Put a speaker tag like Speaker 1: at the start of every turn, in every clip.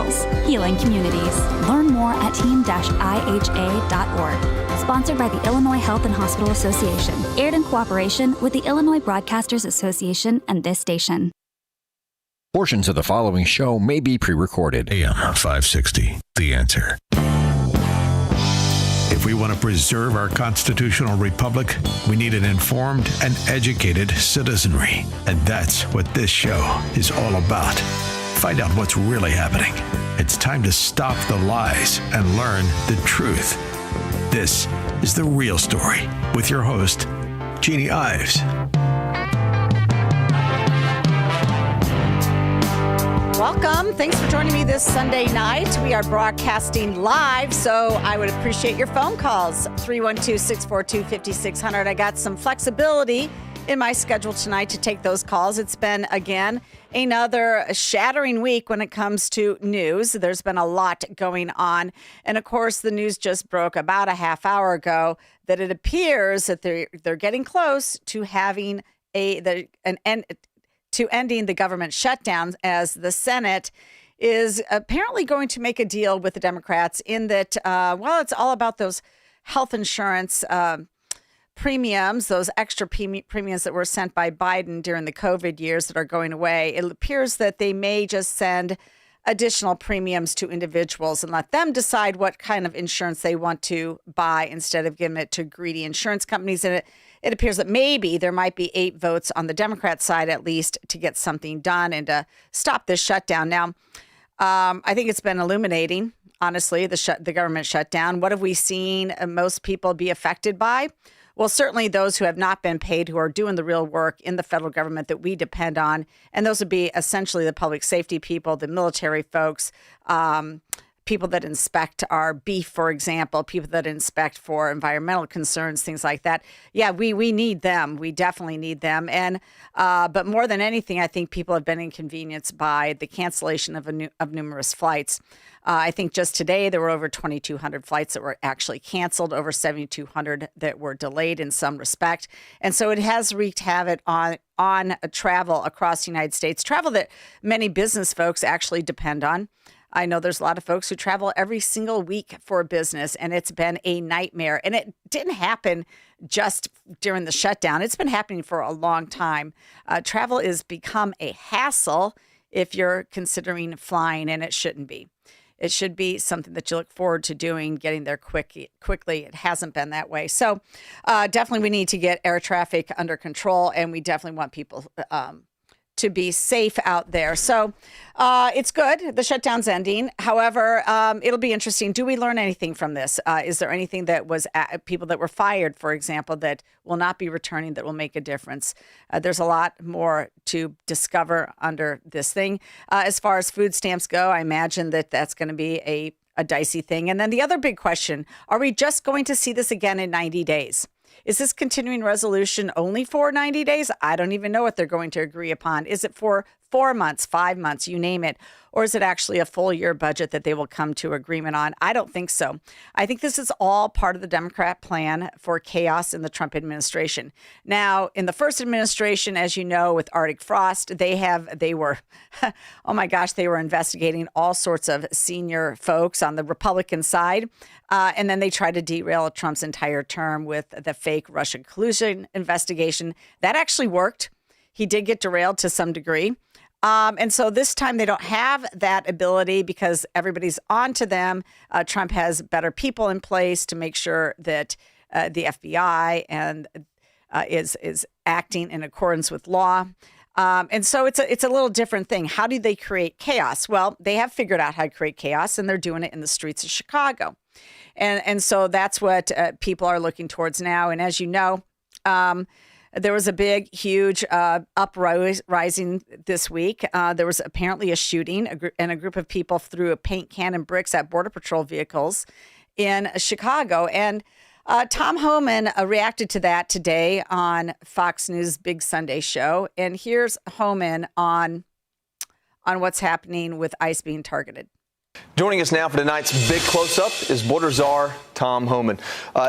Speaker 1: hospitals, healing communities. Learn more at team-iha.org. Sponsored by the Illinois Health and Hospital Association. Aired in cooperation with the Illinois Broadcasters Association and this station.
Speaker 2: Portions of the following show may be pre-recorded.
Speaker 3: AM 560, The Answer. If we want to preserve our constitutional republic, we need an informed and educated citizenry. And that's what this show is all about. Find out what's really happening. It's time to stop the lies and learn the truth. This is The Real Story with your host, Jeanne Ives.
Speaker 4: Welcome. Thanks for joining me this Sunday night. We are broadcasting live, so I would appreciate your phone calls. 312-642-5600. I got some flexibility in my schedule tonight to take those calls. It's been, again, another shattering week when it comes to news. There's been a lot going on. And, of course, the news just broke about a half hour ago that it appears that they're getting close to having ending the government shutdown, as the Senate is apparently going to make a deal with the Democrats in that, it's all about those health insurance premiums, those extra premiums that were sent by Biden during the COVID years that are going away. It appears that they may just send additional premiums to individuals and let them decide what kind of insurance they want to buy instead of giving it to greedy insurance companies. And it appears that maybe there might be 8 votes on the Democrat side, at least, to get something done and to stop this shutdown. Now, I think it's been illuminating, honestly, the government shutdown. What have we seen most people be affected by? Well, certainly those who have not been paid, who are doing the real work in the federal government that we depend on. And those would be essentially the public safety people, the military folks, people that inspect our beef, for example, people that inspect for environmental concerns, things like that. Yeah, we need them. We definitely need them. And but more than anything, I think people have been inconvenienced by the cancellation of numerous flights. I think just today there were over 2,200 flights that were actually canceled, over 7,200 that were delayed in some respect. And so it has wreaked havoc on travel across the United States, travel that many business folks actually depend on. I know there's a lot of folks who travel every single week for business, and it's been a nightmare. And it didn't happen just during the shutdown. It's been happening for a long time. Travel has become a hassle if you're considering flying, and it shouldn't be. It should be something that you look forward to doing, getting there quickly. It hasn't been that way. So definitely we need to get air traffic under control, and we definitely want people to be safe out there. So it's good. The shutdown's ending. However, it'll be interesting. Do we learn anything from this? Is there anything that was people that were fired, for example, that will not be returning that will make a difference? There's a lot more to discover under this thing. As far as food stamps go, I imagine that that's going to be a dicey thing. And then the other big question, are we just going to see this again in 90 days? Is this continuing resolution only for 90 days? I don't even know what they're going to agree upon. Is it for 4 months, 5 months, you name it? Or is it actually a full year budget that they will come to agreement on? I don't think so. I think this is all part of the Democrat plan for chaos in the Trump administration. Now, in the first administration, as you know, with Arctic Frost, they were investigating all sorts of senior folks on the Republican side. And then they tried to derail Trump's entire term with the fake Russian collusion investigation. That actually worked. He did get derailed to some degree. And so this time they don't have that ability because everybody's on to them. Trump has better people in place to make sure that the FBI and is acting in accordance with law. And so it's a little different thing. How do they create chaos? Well, they have figured out how to create chaos, and they're doing it in the streets of Chicago. And so that's what people are looking towards now. And as you know, there was a big, huge uprising this week. There was apparently a shooting, and a group of people threw a paint can and bricks at Border Patrol vehicles in Chicago. And Tom Homan reacted to that today on Fox News' Big Sunday show. And here's Homan on what's happening with ICE being targeted.
Speaker 5: Joining us now for tonight's big close-up is Border Czar Tom Homan.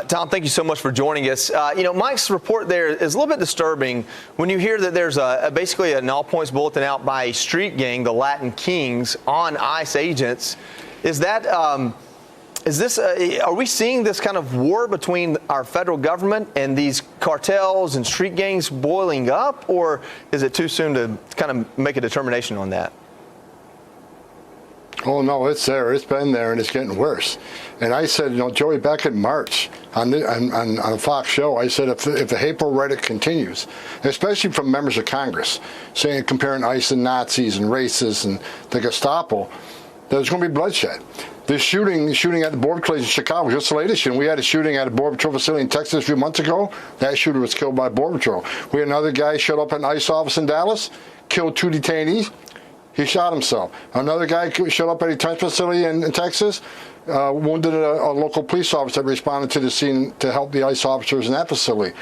Speaker 5: Tom, thank you so much for joining us. Mike's report there is a little bit disturbing when you hear that there's basically an all-points bulletin out by a street gang, the Latin Kings, on ICE agents. Is that are we seeing this kind of war between our federal government and these cartels and street gangs boiling up, or is it too soon to kind of make a determination on that?
Speaker 6: Oh, no, it's there. It's been there, and it's getting worse. And I said, Joey, back in March on a Fox show, I said if the hateful rhetoric continues, especially from members of Congress, comparing ICE and Nazis and racists and the Gestapo, there's going to be bloodshed. The shooting at the Border Patrol in Chicago was just the latest shooting. We had a shooting at a Border Patrol facility in Texas a few months ago. That shooter was killed by Border Patrol. We had another guy showed up at an ICE office in Dallas, killed 2 detainees. He shot himself. Another guy showed up at a detention facility in Texas, wounded a local police officer that responded to the scene to help the ICE officers in that facility.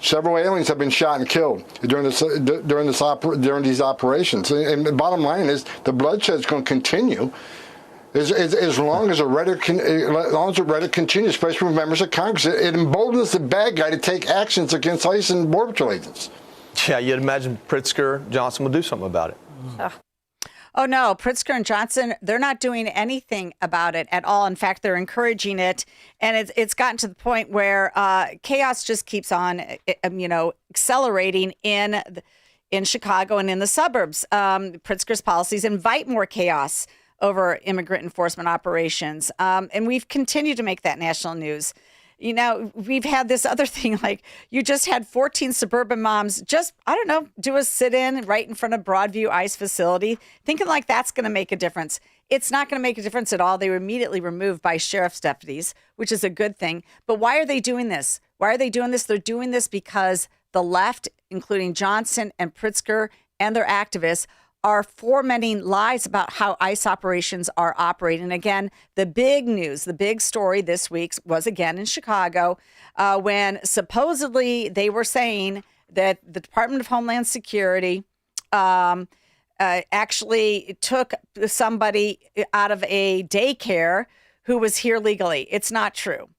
Speaker 6: Several aliens have been shot and killed during these operations. And the bottom line is the bloodshed is going to continue as long as the rhetoric continues, especially from members of Congress. It emboldens the bad guy to take actions against ICE and Border Patrol agents.
Speaker 5: Yeah, you'd imagine Pritzker, Johnson will do something about it.
Speaker 4: Oh, no, Pritzker and Johnson, they're not doing anything about it at all. In fact, they're encouraging it. And it's gotten to the point where chaos just keeps on, accelerating in Chicago and in the suburbs. Pritzker's policies invite more chaos over immigrant enforcement operations. And we've continued to make that national news. We've had this other thing, like you just had 14 suburban moms do a sit-in right in front of Broadview ICE facility, thinking like that's going to make a difference. It's not going to make a difference at all. They were immediately removed by sheriff's deputies, which is a good thing. But why are they doing this? They're doing this because the left, including Johnson and Pritzker and their activists, are fomenting lies about how ICE operations are operating. Again, the big news, the big story this week was again in Chicago when supposedly they were saying that the Department of Homeland Security actually took somebody out of a daycare who was here legally. It's not true.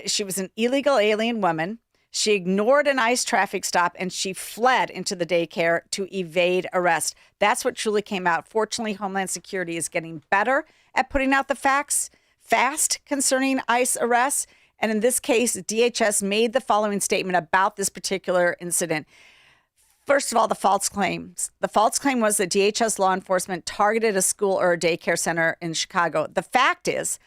Speaker 4: She was an illegal alien woman. She ignored an ICE traffic stop and she fled into the daycare to evade arrest. That's what truly came out. Fortunately, Homeland Security is getting better at putting out the facts fast concerning ICE arrests. And in this case, DHS made the following statement about this particular incident. First of all, the false claims. The false claim was that DHS law enforcement targeted a school or a daycare center in Chicago. The fact is,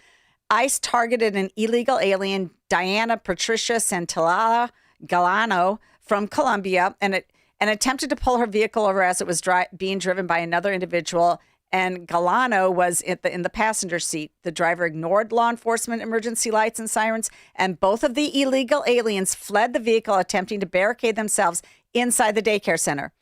Speaker 4: ICE targeted an illegal alien, Diana Patricia Santillana Galano, from Colombia, and attempted to pull her vehicle over as it was being driven by another individual. And Galano was in the passenger seat. The driver ignored law enforcement emergency lights and sirens, and both of the illegal aliens fled the vehicle, attempting to barricade themselves inside the daycare center.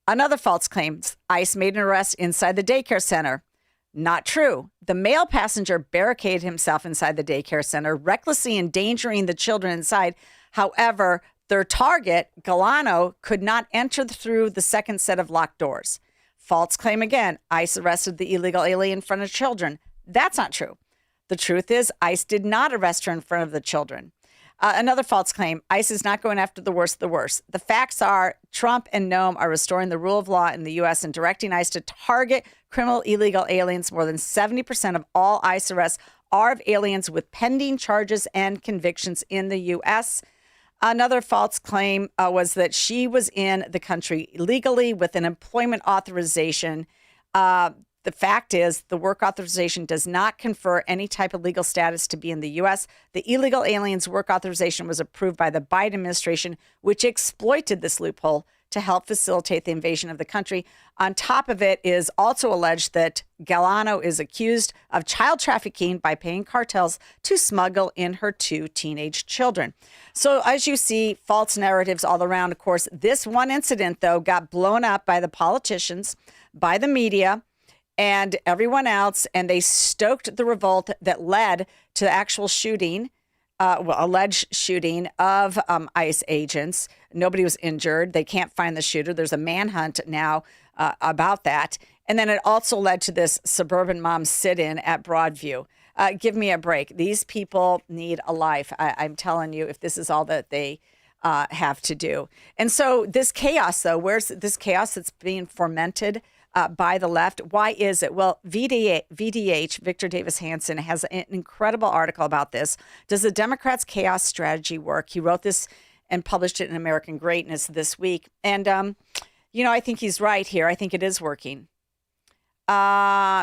Speaker 4: Another false claim: ICE made an arrest inside the daycare center. Not true. The male passenger barricaded himself inside the daycare center, recklessly endangering the children inside. However, their target, Galano, could not enter through the second set of locked doors. False claim again. ICE arrested the illegal alien in front of children. That's not true. The truth is, ICE did not arrest her in front of the children. Another false claim: ICE is not going after the worst of the worst. The facts are Trump and Noem are restoring the rule of law in the U.S. and directing ICE to target criminal illegal aliens. More than 70% of all ICE arrests are of aliens with pending charges and convictions in the U.S. Another false claim was that she was in the country illegally with an employment authorization. The fact is, the work authorization does not confer any type of legal status to be in the U.S. The illegal alien's work authorization was approved by the Biden administration, which exploited this loophole to help facilitate the invasion of the country. On top of it is also alleged that Galano is accused of child trafficking by paying cartels to smuggle in her 2 teenage children. So as you see, false narratives all around. Of course, this one incident, though, got blown up by the politicians, by the media, and everyone else, and they stoked the revolt that led to the actual shooting, alleged shooting of ICE agents. Nobody was injured. They can't find the shooter. There's a manhunt now about that. And then it also led to this suburban mom sit-in at Broadview. Give me a break. These people need a life. I'm telling you, if this is all that they have to do. And so this chaos, though, where's this chaos that's being fomented by the left? Why is it? Well, VDH, Victor Davis Hanson, has an incredible article about this. Does the Democrats' chaos strategy work? He wrote this and published it in American Greatness this week. And, I think he's right here. I think it is working.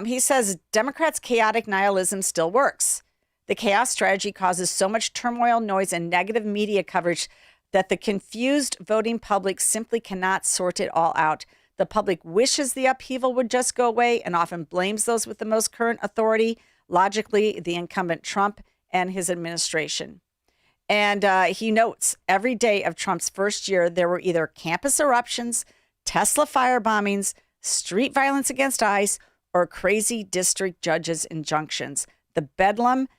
Speaker 4: He says Democrats' chaotic nihilism still works. The chaos strategy causes so much turmoil, noise, and negative media coverage that the confused voting public simply cannot sort it all out. The public wishes the upheaval would just go away and often blames those with the most current authority, logically, the incumbent Trump and his administration. And he notes every day of Trump's first year, there were either campus eruptions, Tesla fire bombings, street violence against ICE, or crazy district judges' injunctions. The bedlam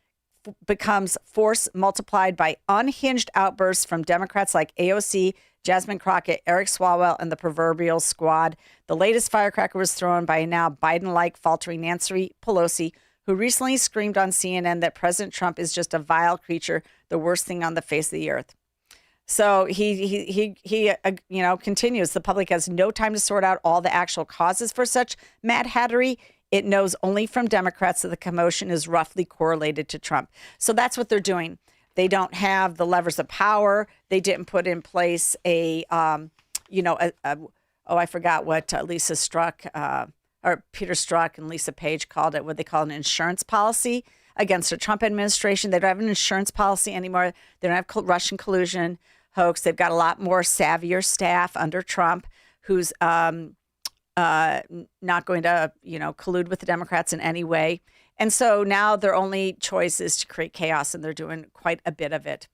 Speaker 4: becomes force multiplied by unhinged outbursts from Democrats like AOC, Jasmine Crockett, Eric Swalwell, and the proverbial squad. The latest firecracker was thrown by a now Biden-like faltering Nancy Pelosi, who recently screamed on CNN that President Trump is just a vile creature, the worst thing on the face of the earth. So he continues. The public has no time to sort out all the actual causes for such mad hattery. It knows only from Democrats that the commotion is roughly correlated to Trump. So that's what they're doing. They don't have the levers of power. They didn't put in place I forgot what Lisa Strzok or Peter Strzok and Lisa Page called it, what they call an insurance policy against the Trump administration. They don't have an insurance policy anymore. They don't have Russian collusion hoax. They've got a lot more savvier staff under Trump who's not going to, collude with the Democrats in any way. And so now their only choice is to create chaos, and they're doing quite a bit of it.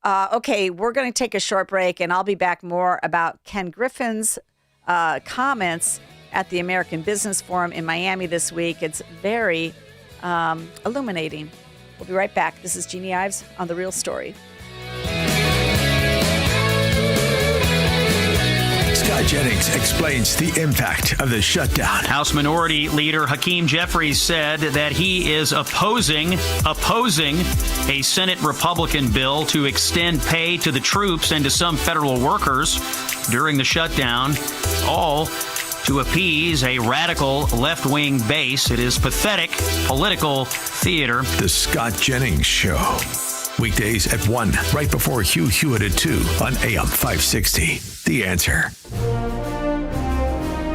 Speaker 4: Okay, we're going to take a short break, and I'll be back more about Ken Griffin's comments at the American Business Forum in Miami this week. It's very illuminating. We'll be right back. This is Jeanne Ives on The Real Story.
Speaker 3: Scott Jennings explains the impact of the shutdown.
Speaker 7: House Minority Leader Hakeem Jeffries said that he is opposing a Senate Republican bill to extend pay to the troops and to some federal workers during the shutdown, all to appease a radical left-wing base. It is pathetic political theater.
Speaker 3: The Scott Jennings Show. Weekdays at 1, right before Hugh Hewitt at 2 on AM 560. The Answer.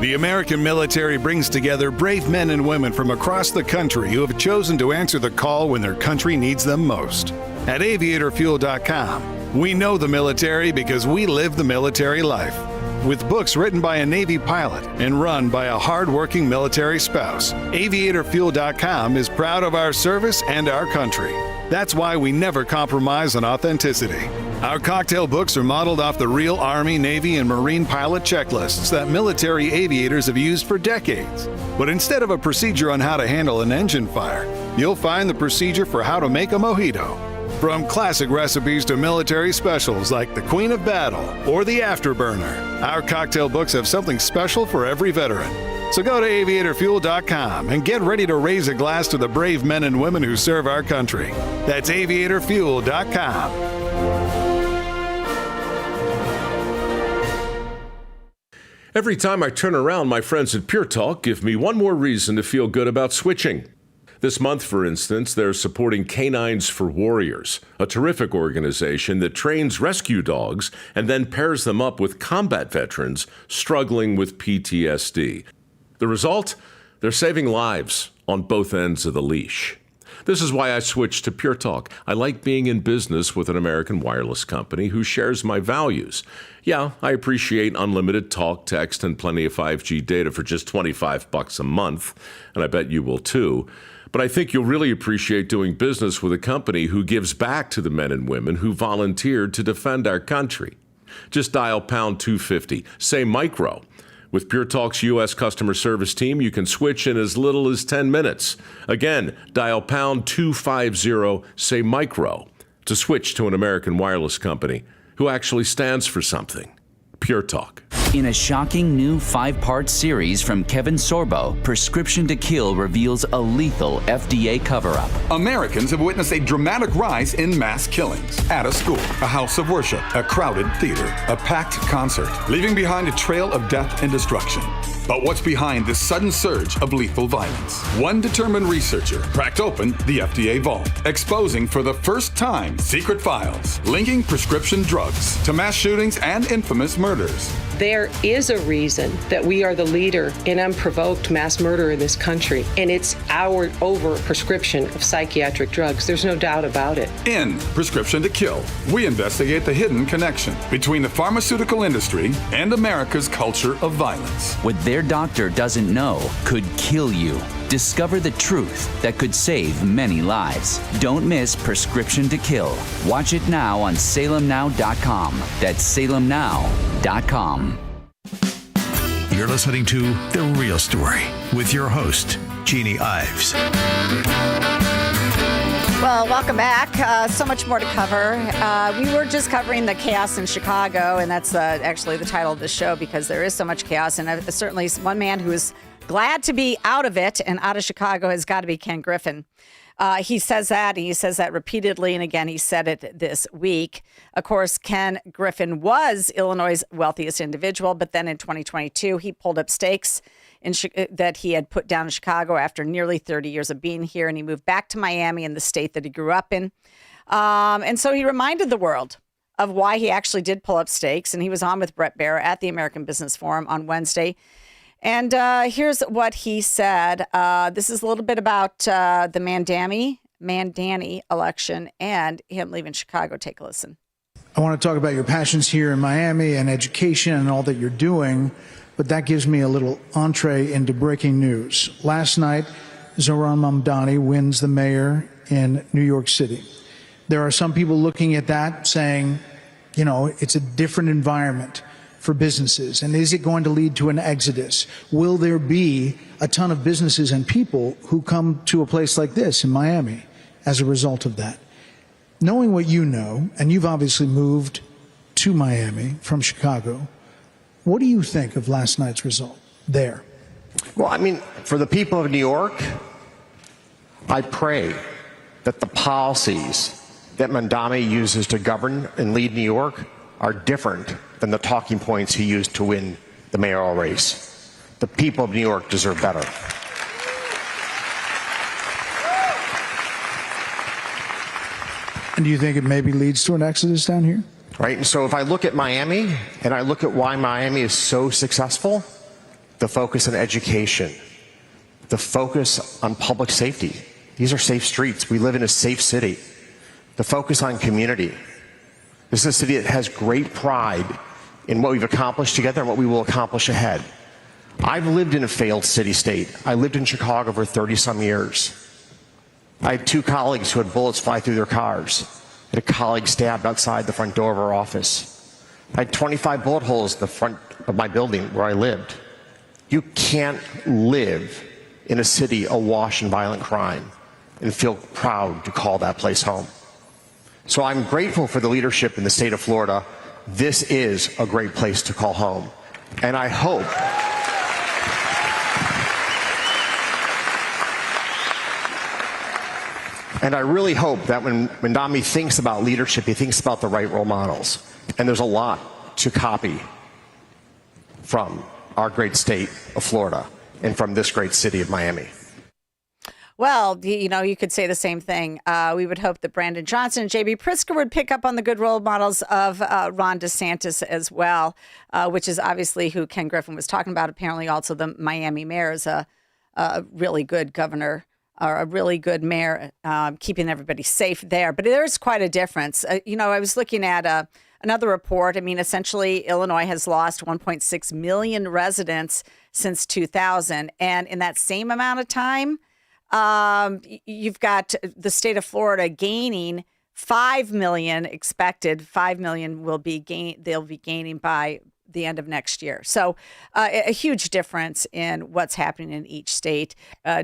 Speaker 8: The American military brings together brave men and women from across the country who have chosen to answer the call when their country needs them most. At aviatorfuel.com, we know the military because we live the military life. With books written by a Navy pilot and run by a hard-working military spouse, aviatorfuel.com is proud of our service and our country. That's why we never compromise on authenticity. Our cocktail books are modeled off the real Army, Navy, and Marine pilot checklists that military aviators have used for decades. But instead of a procedure on how to handle an engine fire, you'll find the procedure for how to make a mojito. From classic recipes to military specials like the Queen of Battle or the Afterburner, our cocktail books have something special for every veteran. So go to aviatorfuel.com and get ready to raise a glass to the brave men and women who serve our country. That's aviatorfuel.com.
Speaker 9: Every time I turn around, my friends at Pure Talk give me one more reason to feel good about switching. This month, for instance, they're supporting Canines for Warriors, a terrific organization that trains rescue dogs and then pairs them up with combat veterans struggling with PTSD. The result? They're saving lives on both ends of the leash. This is why I switched to Pure Talk. I like being in business with an American wireless company who shares my values. Yeah, I appreciate unlimited talk, text, and plenty of 5G data for just $25 a month, and I bet you will too. But I think you'll really appreciate doing business with a company who gives back to the men and women who volunteered to defend our country. Just dial pound 250, say micro. With Pure Talk's U.S. customer service team, you can switch in as little as 10 minutes. Again, dial pound 250, say micro, to switch to an American wireless company who actually stands for something. Pure Talk.
Speaker 10: In a shocking new 5-part series from Kevin Sorbo, Prescription to Kill reveals a lethal FDA cover-up.
Speaker 11: Americans have witnessed a dramatic rise in mass killings at a school, a house of worship, a crowded theater, a packed concert, leaving behind a trail of death and destruction. But what's behind this sudden surge of lethal violence? One determined researcher cracked open the FDA vault, exposing for the first time secret files linking prescription drugs to mass shootings and infamous murders.
Speaker 12: There is a reason that we are the leader in unprovoked mass murder in this country, and it's our over-prescription of psychiatric drugs. There's no doubt about it.
Speaker 11: In Prescription to Kill, we investigate the hidden connection between the pharmaceutical industry and America's culture of violence.
Speaker 10: What their doctor doesn't know could kill you. Discover the truth that could save many lives. Don't miss Prescription to Kill. Watch it now on salemnow.com. That's salemnow.com.
Speaker 3: You're listening to The Real Story with your host, Jeanne Ives.
Speaker 4: Well, welcome back. So much more to cover. We were just covering the chaos in Chicago, and that's actually the title of the show because there is so much chaos. And certainly one man who is glad to be out of it and out of Chicago has got to be Ken Griffin. He says that, and he says that repeatedly, and again, he said it this week. Of course, Ken Griffin was Illinois' wealthiest individual, but then in 2022, he pulled up stakes that he had put down in Chicago after nearly 30 years of being here, and he moved back to Miami in the state that he grew up in. And so he reminded the world of why he actually did pull up stakes, and he was on with Bret Baier at the American Business Forum on Wednesday. And here's what he said. This is a little bit about the Mandani election and him leaving Chicago. Take a listen.
Speaker 13: I want to talk about your passions here in Miami and education and all that you're doing, but that gives me a little entree into breaking news. Last night, Zohran Mamdani wins the mayor in New York City. There are some people looking at that saying, you know, it's a different environment for businesses, and is it going to lead to an exodus? Will there be a ton of businesses and people who come to a place like this in Miami as a result of that? Knowing what you know, and you've obviously moved to Miami from Chicago, what do you think of last night's result there?
Speaker 14: Well, I mean, for the people of New York, I pray that the policies that Mamdani uses to govern and lead New York are different than the talking points he used to win the mayoral race. The people of New York deserve better.
Speaker 13: And do you think it maybe leads to an exodus down here?
Speaker 14: Right, and so if I look at Miami, and I look at why Miami is so successful, the focus on education, the focus on public safety. These are safe streets. We live in a safe city. The focus on community. This is a city that has great pride in what we've accomplished together and what we will accomplish ahead. I've lived in a failed city-state. I lived in Chicago for 30-some years. I had 2 colleagues who had bullets fly through their cars. I had a colleague stabbed outside the front door of our office. I had 25 bullet holes in the front of my building where I lived. You can't live in a city awash in violent crime and feel proud to call that place home. So I'm grateful for the leadership in the state of Florida. This is a great place to call home. And I hope and I really hope that when Mamdani thinks about leadership, he thinks about the right role models. And there's a lot to copy from our great state of Florida and from this great city of Miami.
Speaker 4: Well, you know, you could say the same thing. We would hope that Brandon Johnson and J.B. Pritzker would pick up on the good role models of Ron DeSantis as well, which is obviously who Ken Griffin was talking about. Apparently also the Miami mayor is a really good governor or a really good mayor, keeping everybody safe there. But there's quite a difference. You know, I was looking at another report. I mean, essentially, Illinois has lost 1.6 million residents since 2000. And in that same amount of time, you've got the state of Florida gaining 5 million expected. 5 million they'll be gaining by the end of next year. So a huge difference in what's happening in each state.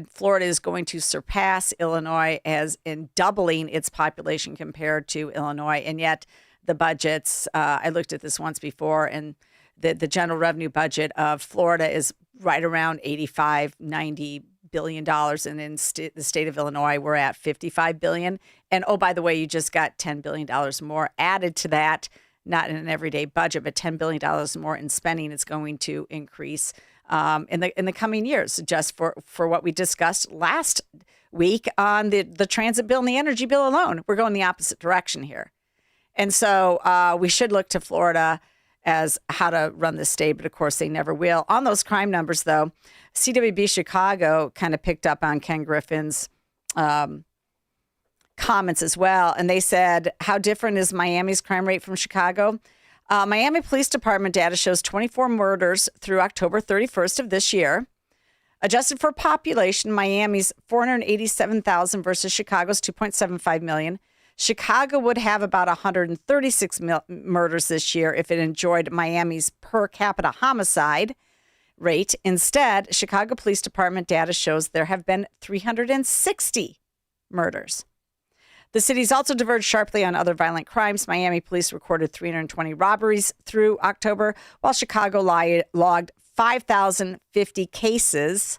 Speaker 4: Florida is going to surpass Illinois as in doubling its population compared to Illinois. And yet the budgets, I looked at this once before, and the general revenue budget of Florida is right around $85-90 billion, and in the state of Illinois, we're at $55 billion. And oh, by the way, you just got $10 billion more added to that, not in an everyday budget, but $10 billion more in spending is going to increase in the coming years, just for what we discussed last week on the transit bill and the energy bill alone. We're going the opposite direction here. And so we should look to Florida as how to run the state, but of course they never will. On those crime numbers, though, CWB Chicago kind of picked up on Ken Griffin's comments as well. And they said, how different is Miami's crime rate from Chicago? Miami Police Department data shows 24 murders through October 31st of this year. Adjusted for population, Miami's 487,000 versus Chicago's 2.75 million. Chicago would have about 136 murders this year if it enjoyed Miami's per capita homicide rate. Instead, Chicago Police Department data shows there have been 360 murders. The city's also diverged sharply on other violent crimes. Miami police recorded 320 robberies through October, while Chicago logged 5,050 cases,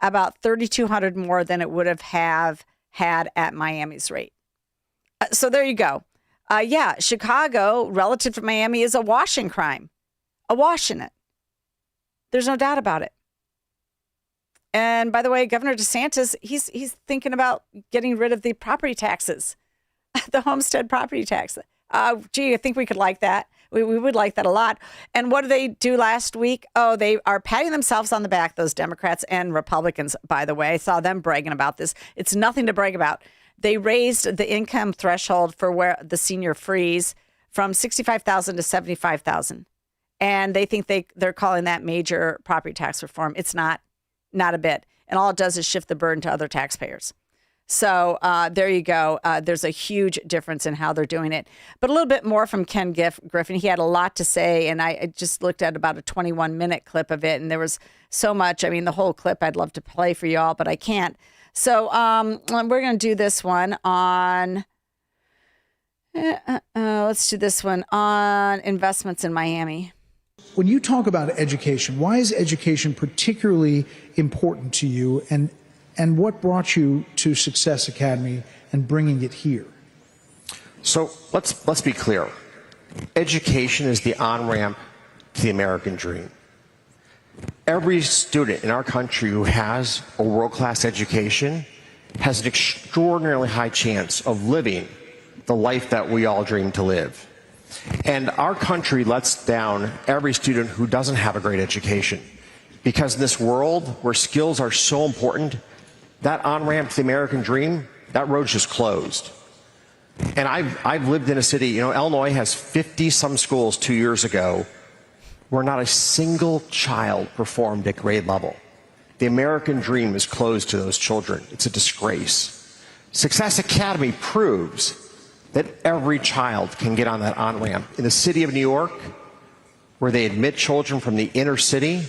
Speaker 4: about 3,200 more than it would have had at Miami's rate. So there you go. Chicago, relative to Miami, is awash in crime. Awash in it. There's no doubt about it. And by the way, Governor DeSantis, he's thinking about getting rid of the property taxes, the homestead property tax. I think we could like that. We would like that a lot. And what did they do last week? Oh, they are patting themselves on the back, those Democrats and Republicans, by the way. I saw them bragging about this. It's nothing to brag about. They raised the income threshold for where the senior freeze from $65,000 to $75,000. And they think they're calling that major property tax reform. It's not a bit. And all it does is shift the burden to other taxpayers. So there you go. There's a huge difference in how they're doing it. But a little bit more from Ken Griffin. He had a lot to say, and I just looked at about a 21-minute clip of it, and there was so much. I mean, the whole clip I'd love to play for y'all, but I can't. So we're going to do this one on, let's do this one on investments in Miami.
Speaker 13: When you talk about education, why is education particularly important to you, and what brought you to Success Academy and bringing it here?
Speaker 14: So let's be clear. Education is the on-ramp to the American dream. Every student in our country who has a world-class education has an extraordinarily high chance of living the life that we all dream to live. And our country lets down every student who doesn't have a great education. Because in this world where skills are so important, that on-ramp to the American dream, that road's just closed. And I've lived in a city, Illinois has 50-some schools 2 years ago where not a single child performed at grade level. The American dream is closed to those children. It's a disgrace. Success Academy proves that every child can get on that on-ramp. In the city of New York, where they admit children from the inner city,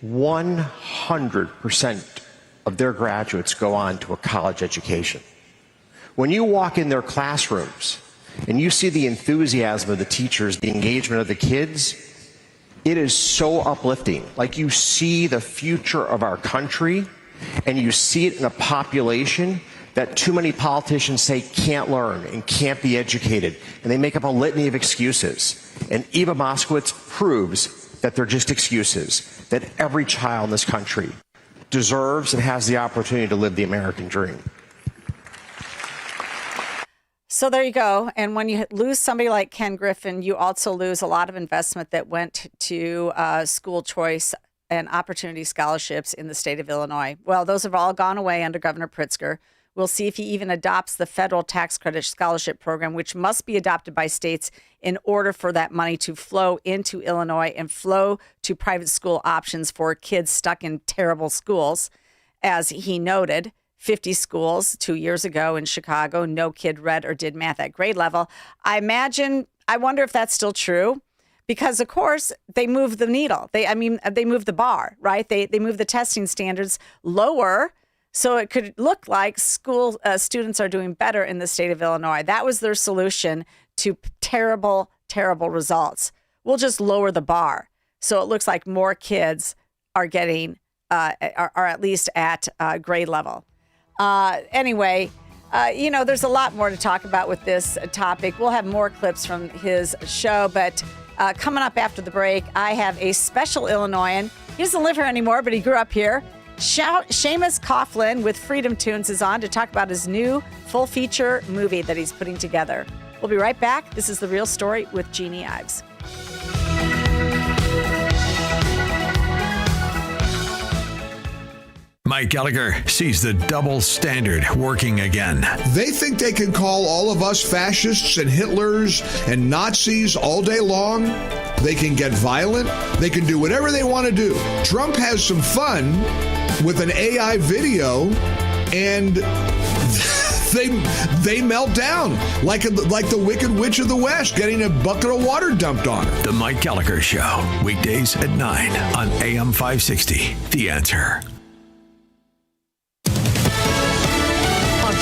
Speaker 14: 100% of their graduates go on to a college education. When you walk in their classrooms and you see the enthusiasm of the teachers, the engagement of the kids, it is so uplifting. Like, you see the future of our country, and you see it in a population that too many politicians say can't learn and can't be educated, and they make up a litany of excuses. And Eva Moskowitz proves that they're just excuses, that every child in this country deserves and has the opportunity to live the American dream.
Speaker 4: So there you go. And when you lose somebody like Ken Griffin, you also lose a lot of investment that went to school choice and opportunity scholarships in the state of Illinois. Well, those have all gone away under Governor Pritzker. We'll see if he even adopts the federal tax credit scholarship program, which must be adopted by states in order for that money to flow into Illinois and flow to private school options for kids stuck in terrible schools. As he noted, 50 schools 2 years ago in Chicago, no kid read or did math at grade level. I wonder if that's still true, because of course they moved the needle. They moved the bar, right? They moved the testing standards lower, so it could look like school students are doing better in the state of Illinois. That was their solution to terrible, terrible results. we'll just lower the bar. So it looks like more kids are getting, are at least at grade level. Anyway, there's a lot more to talk about with this topic. We'll have more clips from his show, but coming up after the break, I have a special Illinoisan. He doesn't live here anymore, but he grew up here. Seamus Coughlin with FreedomToons is on to talk about his new full-feature movie that he's putting together. We'll be right back. This is The Real Story with Jeanne Ives.
Speaker 3: Mike Gallagher sees the double standard working again.
Speaker 15: They think they can call all of us fascists and Hitlers and Nazis all day long. They can get violent. They can do whatever they want to do. Trump has some fun with an AI video, and they melt down like the Wicked Witch of the West getting a bucket of water dumped on her.
Speaker 3: The Mike Gallagher Show, weekdays at 9 on AM 560. The Answer.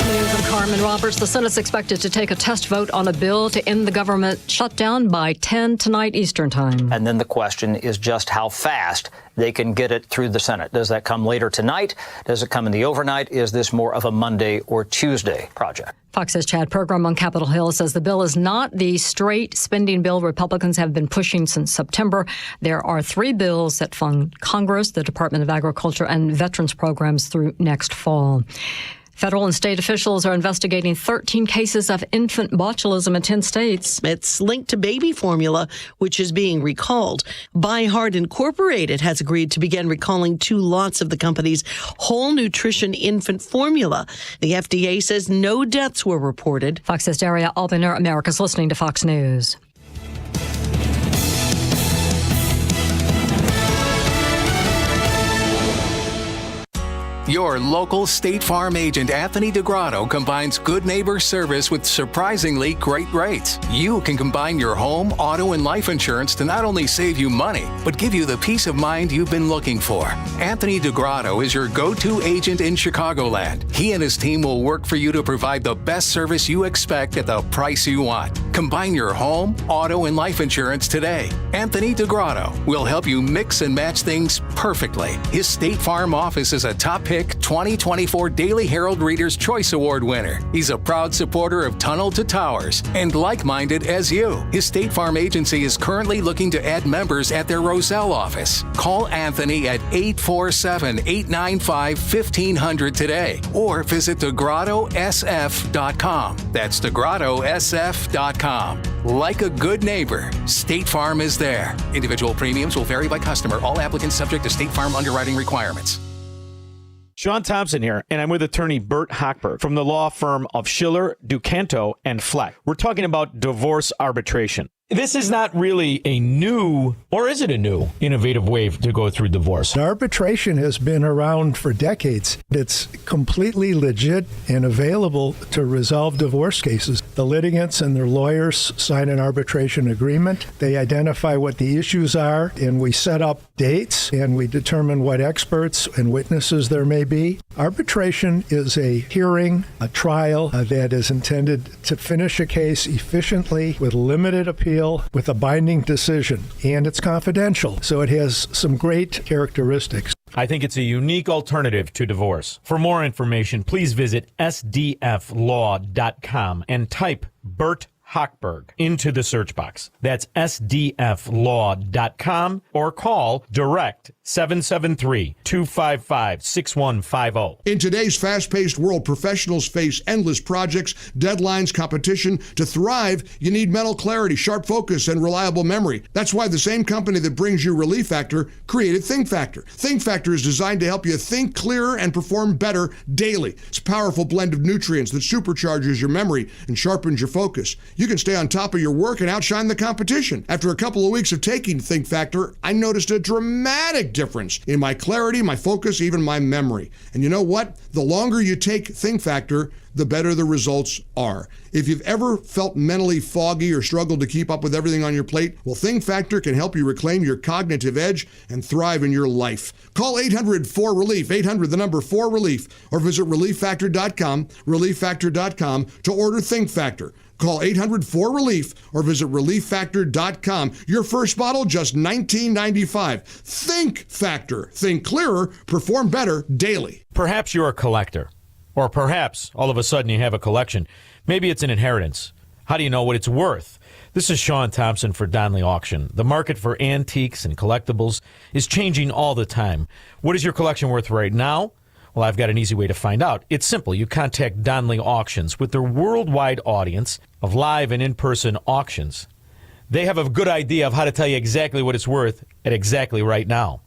Speaker 16: News, I'm Carmen Roberts. The Senate's expected to take a test vote on a bill to end the government shutdown by 10 tonight Eastern time.
Speaker 17: And then the question is just how fast they can get it through the Senate. Does that come later tonight? Does it come in the overnight? Is this more of a Monday or Tuesday project?
Speaker 16: Fox's Chad Program on Capitol Hill says the bill is not the straight spending bill Republicans have been pushing since September. There are 3 bills that fund Congress, the Department of Agriculture, and veterans programs through next fall. Federal and state officials are investigating 13 cases of infant botulism in 10 states.
Speaker 18: It's linked to baby formula, which is being recalled. By Heart Incorporated has agreed to begin recalling 2 lots of the company's whole nutrition infant formula. The FDA says no deaths were reported.
Speaker 16: Fox's Daria Albiner, America's listening to Fox News.
Speaker 19: Your local State Farm agent, Anthony DeGrotto, combines good neighbor service with surprisingly great rates. You can combine your home, auto, and life insurance to not only save you money, but give you the peace of mind you've been looking for. Anthony DeGrotto is your go-to agent in Chicagoland. He and his team will work for you to provide the best service you expect at the price you want. Combine your home, auto, and life insurance today. Anthony DeGrotto will help you mix and match things perfectly. His State Farm office is a top pick 2024 Daily Herald Reader's Choice Award winner. He's a proud supporter of Tunnel to Towers and like-minded as you. His State Farm agency is currently looking to add members at their Roselle office. Call Anthony at 847-895-1500 today or visit DeGrottoSF.com. That's DeGrottoSF.com. Like a good neighbor, State Farm is there. Individual premiums will vary by customer. All applicants subject to State Farm underwriting requirements.
Speaker 20: Sean Thompson here, and I'm with attorney Bert Hochberg from the law firm of Schiller, Ducanto, and Fleck. We're talking about divorce arbitration. This is not really a new, or is it a new, innovative way to go through divorce?
Speaker 21: Arbitration has been around for decades. It's completely legit and available to resolve divorce cases. The litigants and their lawyers sign an arbitration agreement. They identify what the issues are, and we set up dates, and we determine what experts and witnesses there may be. Arbitration is a hearing, a trial that is intended to finish a case efficiently with limited appeal, with a binding decision, and it's confidential, so it has some great characteristics.
Speaker 20: I think it's a unique alternative to divorce. For more information, please visit sdflaw.com and type Bert Hochberg into the search box. That's sdflaw.com or call direct 773-255-6150.
Speaker 15: In today's fast-paced world, professionals face endless projects, deadlines, competition. To thrive, you need mental clarity, sharp focus, and reliable memory. That's why the same company that brings you Relief Factor created Think Factor. Think Factor is designed to help you think clearer and perform better daily. It's a powerful blend of nutrients that supercharges your memory and sharpens your focus. You can stay on top of your work and outshine the competition. After a couple of weeks of taking Think Factor, I noticed a dramatic difference in my clarity, my focus, even my memory. And you know what? The longer you take Think Factor, the better the results are. If you've ever felt mentally foggy or struggled to keep up with everything on your plate, well, Think Factor can help you reclaim your cognitive edge and thrive in your life. Call 800-4RELIEF, 800-4RELIEF, or visit ReliefFactor.com, ReliefFactor.com to order Think Factor. Call 800-4RELIEF or visit relieffactor.com. Your first bottle, just $19.95. Think Factor. Think clearer, perform better daily.
Speaker 20: Perhaps you're a collector. Or perhaps all of a sudden you have a collection. Maybe it's an inheritance. How do you know what it's worth? This is Sean Thompson for Donnelly Auction. The market for antiques and collectibles is changing all the time. What is your collection worth right now? Well, I've got an easy way to find out. It's simple. You contact Donnelly Auctions with their worldwide audience of live and in-person auctions. They have a good idea of how to tell you exactly what it's worth at exactly right now.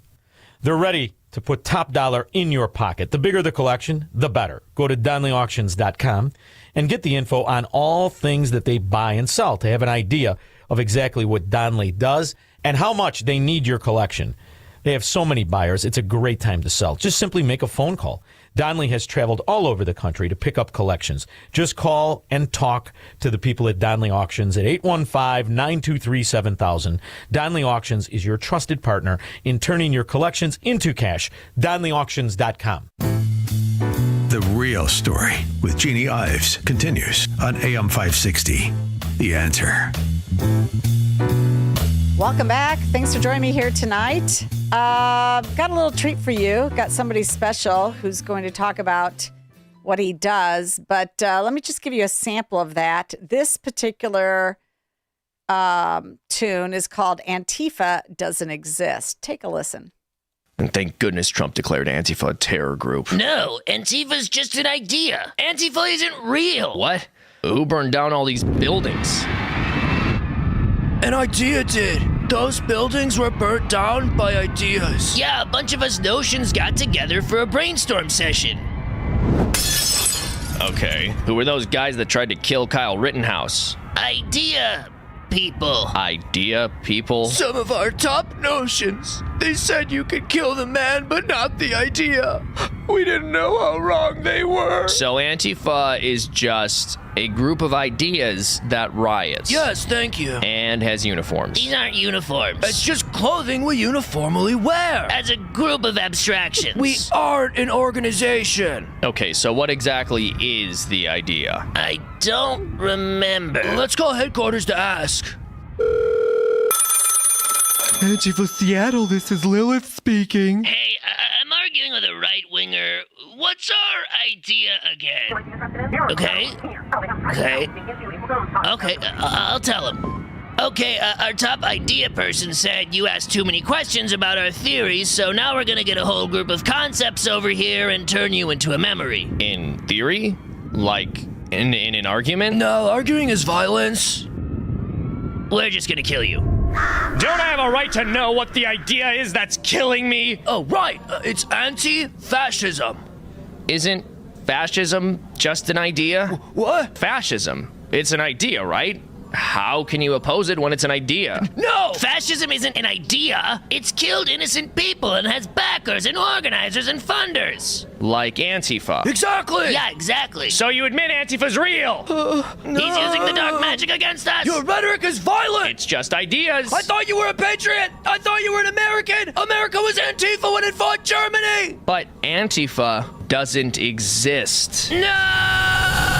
Speaker 20: They're ready to put top dollar in your pocket. The bigger the collection, the better. Go to DonnellyAuctions.com and get the info on all things that they buy and sell to have an idea of exactly what Donnelly does and how much they need your collection. They have so many buyers, it's a great time to sell. Just simply make a phone call. Donnelly has traveled all over the country to pick up collections. Just call and talk to the people at Donnelly Auctions at 815-923-7000. Donnelly Auctions is your trusted partner in turning your collections into cash. DonnellyAuctions.com.
Speaker 3: The Real Story with Jeanne Ives continues on AM 560. The Answer.
Speaker 4: Welcome back. Thanks for joining me here tonight. Got a little treat for you. Got somebody special who's going to talk about what he does. But let me just give you a sample of that. This particular tune is called Antifa Doesn't Exist. Take a listen.
Speaker 1: And thank goodness Trump declared Antifa a terror group.
Speaker 22: No, Antifa's just an idea. Antifa isn't real.
Speaker 1: What? Who burned down all these buildings?
Speaker 22: An idea did. Those buildings were burnt down by ideas. Yeah, a bunch of us notions got together for a brainstorm session.
Speaker 1: Okay, who were those guys that tried to kill Kyle Rittenhouse?
Speaker 22: Idea people.
Speaker 1: Idea people?
Speaker 22: Some of our top notions. They said you could kill the man, but not the idea. We didn't know how wrong they were.
Speaker 1: So Antifa is just a group of ideas that riots.
Speaker 22: Yes, thank you.
Speaker 1: And has uniforms.
Speaker 22: These aren't uniforms. It's just clothing we uniformly wear. As a group of abstractions. We aren't an organization.
Speaker 1: Okay, so what exactly is the idea?
Speaker 22: I don't remember. Let's call headquarters to ask.
Speaker 23: Antifa Seattle, this is Lilith speaking.
Speaker 22: Hey, I'm arguing with a right-winger. What's our idea again? Okay, I'll tell him. Okay, our top idea person said you asked too many questions about our theories, so now we're gonna get a whole group of concepts over here and turn you into a memory.
Speaker 1: In theory? Like, in an argument?
Speaker 22: No, arguing is violence. We're just gonna kill you.
Speaker 24: Don't I have a right to know what the idea is that's killing me?
Speaker 22: Oh, right. It's anti-fascism.
Speaker 1: Isn't fascism just an idea?
Speaker 22: What?
Speaker 1: Fascism. It's an idea, right? How can you oppose it when it's an idea?
Speaker 22: No! Fascism isn't an idea. It's killed innocent people and has backers and organizers and funders.
Speaker 1: Like Antifa.
Speaker 22: Exactly! Yeah, exactly.
Speaker 24: So you admit Antifa's real?
Speaker 22: No. He's using the dark magic against us. Your rhetoric is violent!
Speaker 1: It's just ideas.
Speaker 22: I thought you were a patriot! I thought you were an American! America was Antifa when it fought Germany!
Speaker 1: But Antifa doesn't exist.
Speaker 22: No!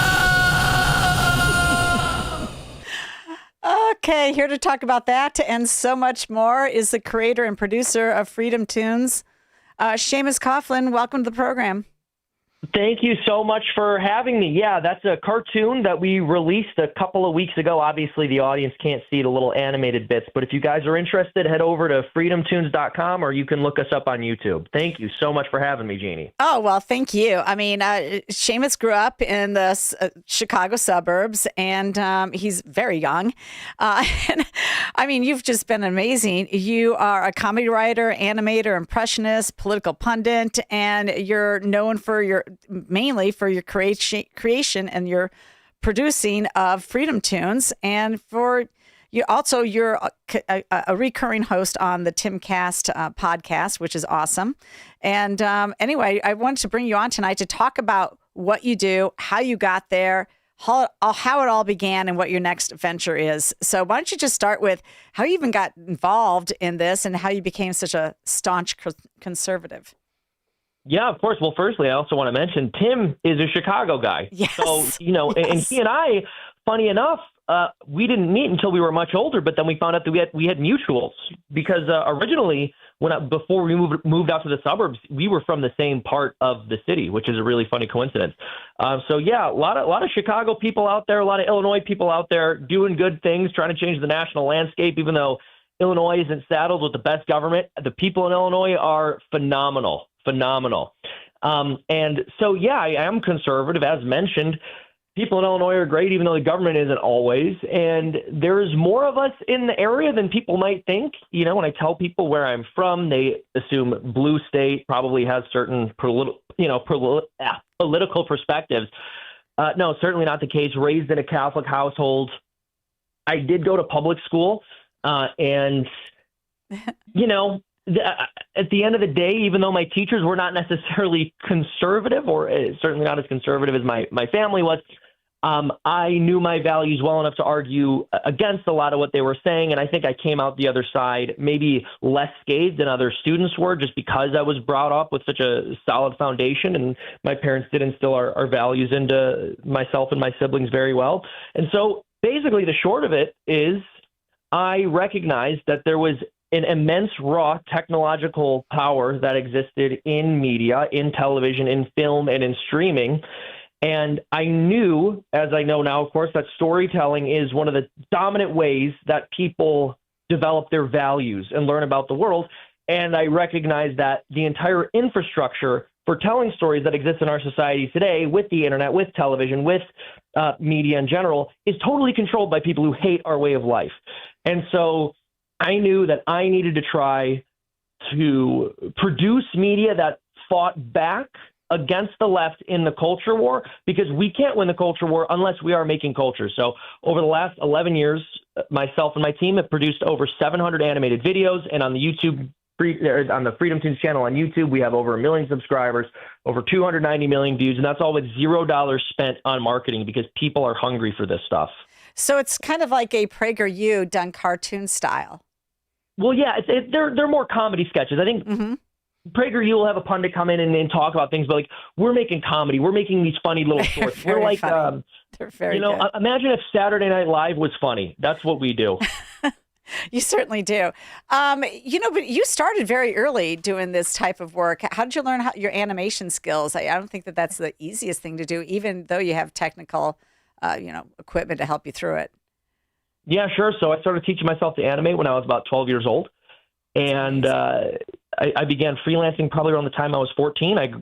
Speaker 4: Okay, here to talk about that and so much more is the creator and producer of FreedomToons, Seamus Coughlin. Welcome to the program.
Speaker 25: Thank you so much for having me. Yeah, that's a cartoon that we released a couple of weeks ago. Obviously, the audience can't see the little animated bits, but if you guys are interested, head over to FreedomToons.com or you can look us up on YouTube. Thank you so much for having me, Jeanne.
Speaker 4: Oh, well, thank you. I mean, Seamus grew up in the Chicago suburbs, and he's very young. And I mean, you've just been amazing. You are a comedy writer, animator, impressionist, political pundit, and you're known for mainly for your creation and your producing of FreedomToons, and for you also you're a recurring host on the Timcast podcast, which is awesome. And anyway, I wanted to bring you on tonight to talk about what you do, how you got there, how it all began, and what your next venture is. So why don't you just start with how you even got involved in this and how you became such a staunch conservative?
Speaker 25: Yeah, of course. Well, firstly, I also want to mention Tim is a Chicago guy.
Speaker 4: Yes.
Speaker 25: So, and he and I, funny enough, we didn't meet until we were much older, but then we found out that we had mutuals because originally before we moved out to the suburbs, we were from the same part of the city, which is a really funny coincidence. So yeah, a lot of Chicago people out there, a lot of Illinois people out there doing good things, trying to change the national landscape, even though Illinois isn't saddled with the best government. The people in Illinois are phenomenal. And so, yeah, I am conservative, as mentioned. People in Illinois are great, even though the government isn't always. And there's more of us in the area than people might think. You know, when I tell people where I'm from, they assume blue state probably has certain political perspectives. No, certainly not the case. Raised in a Catholic household. I did go to public school. And, you know, at the end of the day, even though my teachers were not necessarily conservative, or certainly not as conservative as my family was, I knew my values well enough to argue against a lot of what they were saying. And I think I came out the other side maybe less scathed than other students were, just because I was brought up with such a solid foundation. And my parents did instill our values into myself and my siblings very well. And so basically the short of it is I recognized that there was an immense raw technological power that existed in media, in television, in film, and in streaming. And I knew, as I know now, of course, that storytelling is one of the dominant ways that people develop their values and learn about the world. And I recognize that the entire infrastructure for telling stories that exist in our society today, with the internet, with television, with media in general, is totally controlled by people who hate our way of life. And so I knew that I needed to try to produce media that fought back against the left in the culture war, because we can't win the culture war unless we are making culture. So over the last 11 years, myself and my team have produced over 700 animated videos, and on the on the FreedomToons channel on YouTube, we have over 1 million subscribers, over 290 million views, and that's all with $0 spent on marketing, because people are hungry for this stuff.
Speaker 4: So it's kind of like a PragerU done cartoon style.
Speaker 25: Well, yeah, they're more comedy sketches. I think PragerU will have a pundit come in and talk about things, but like, we're making comedy. We're making these funny little shorts. We're like,
Speaker 4: they're very good.
Speaker 25: Imagine if Saturday Night Live was funny. That's what we do.
Speaker 4: You certainly do. But you started very early doing this type of work. How did you learn your animation skills? I don't think that's the easiest thing to do, even though you have technical, equipment to help you through it.
Speaker 25: Yeah, sure. So I started teaching myself to animate when I was about 12 years old. And I began freelancing probably around the time I was 14. I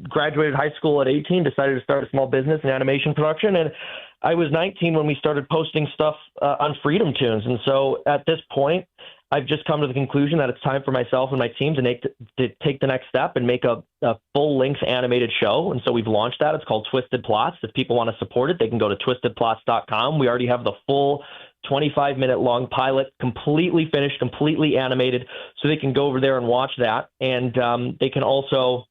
Speaker 25: graduated high school at 18, decided to start a small business in animation production. And I was 19 when we started posting stuff on FreedomToons. And so at this point, I've just come to the conclusion that it's time for myself and my team to take the next step and make a full-length animated show. And so we've launched that. It's called Twisted Plots. If people want to support it, they can go to twistedplots.com. We already have the full 25-minute long pilot, completely finished, completely animated, so they can go over there and watch that. And they can also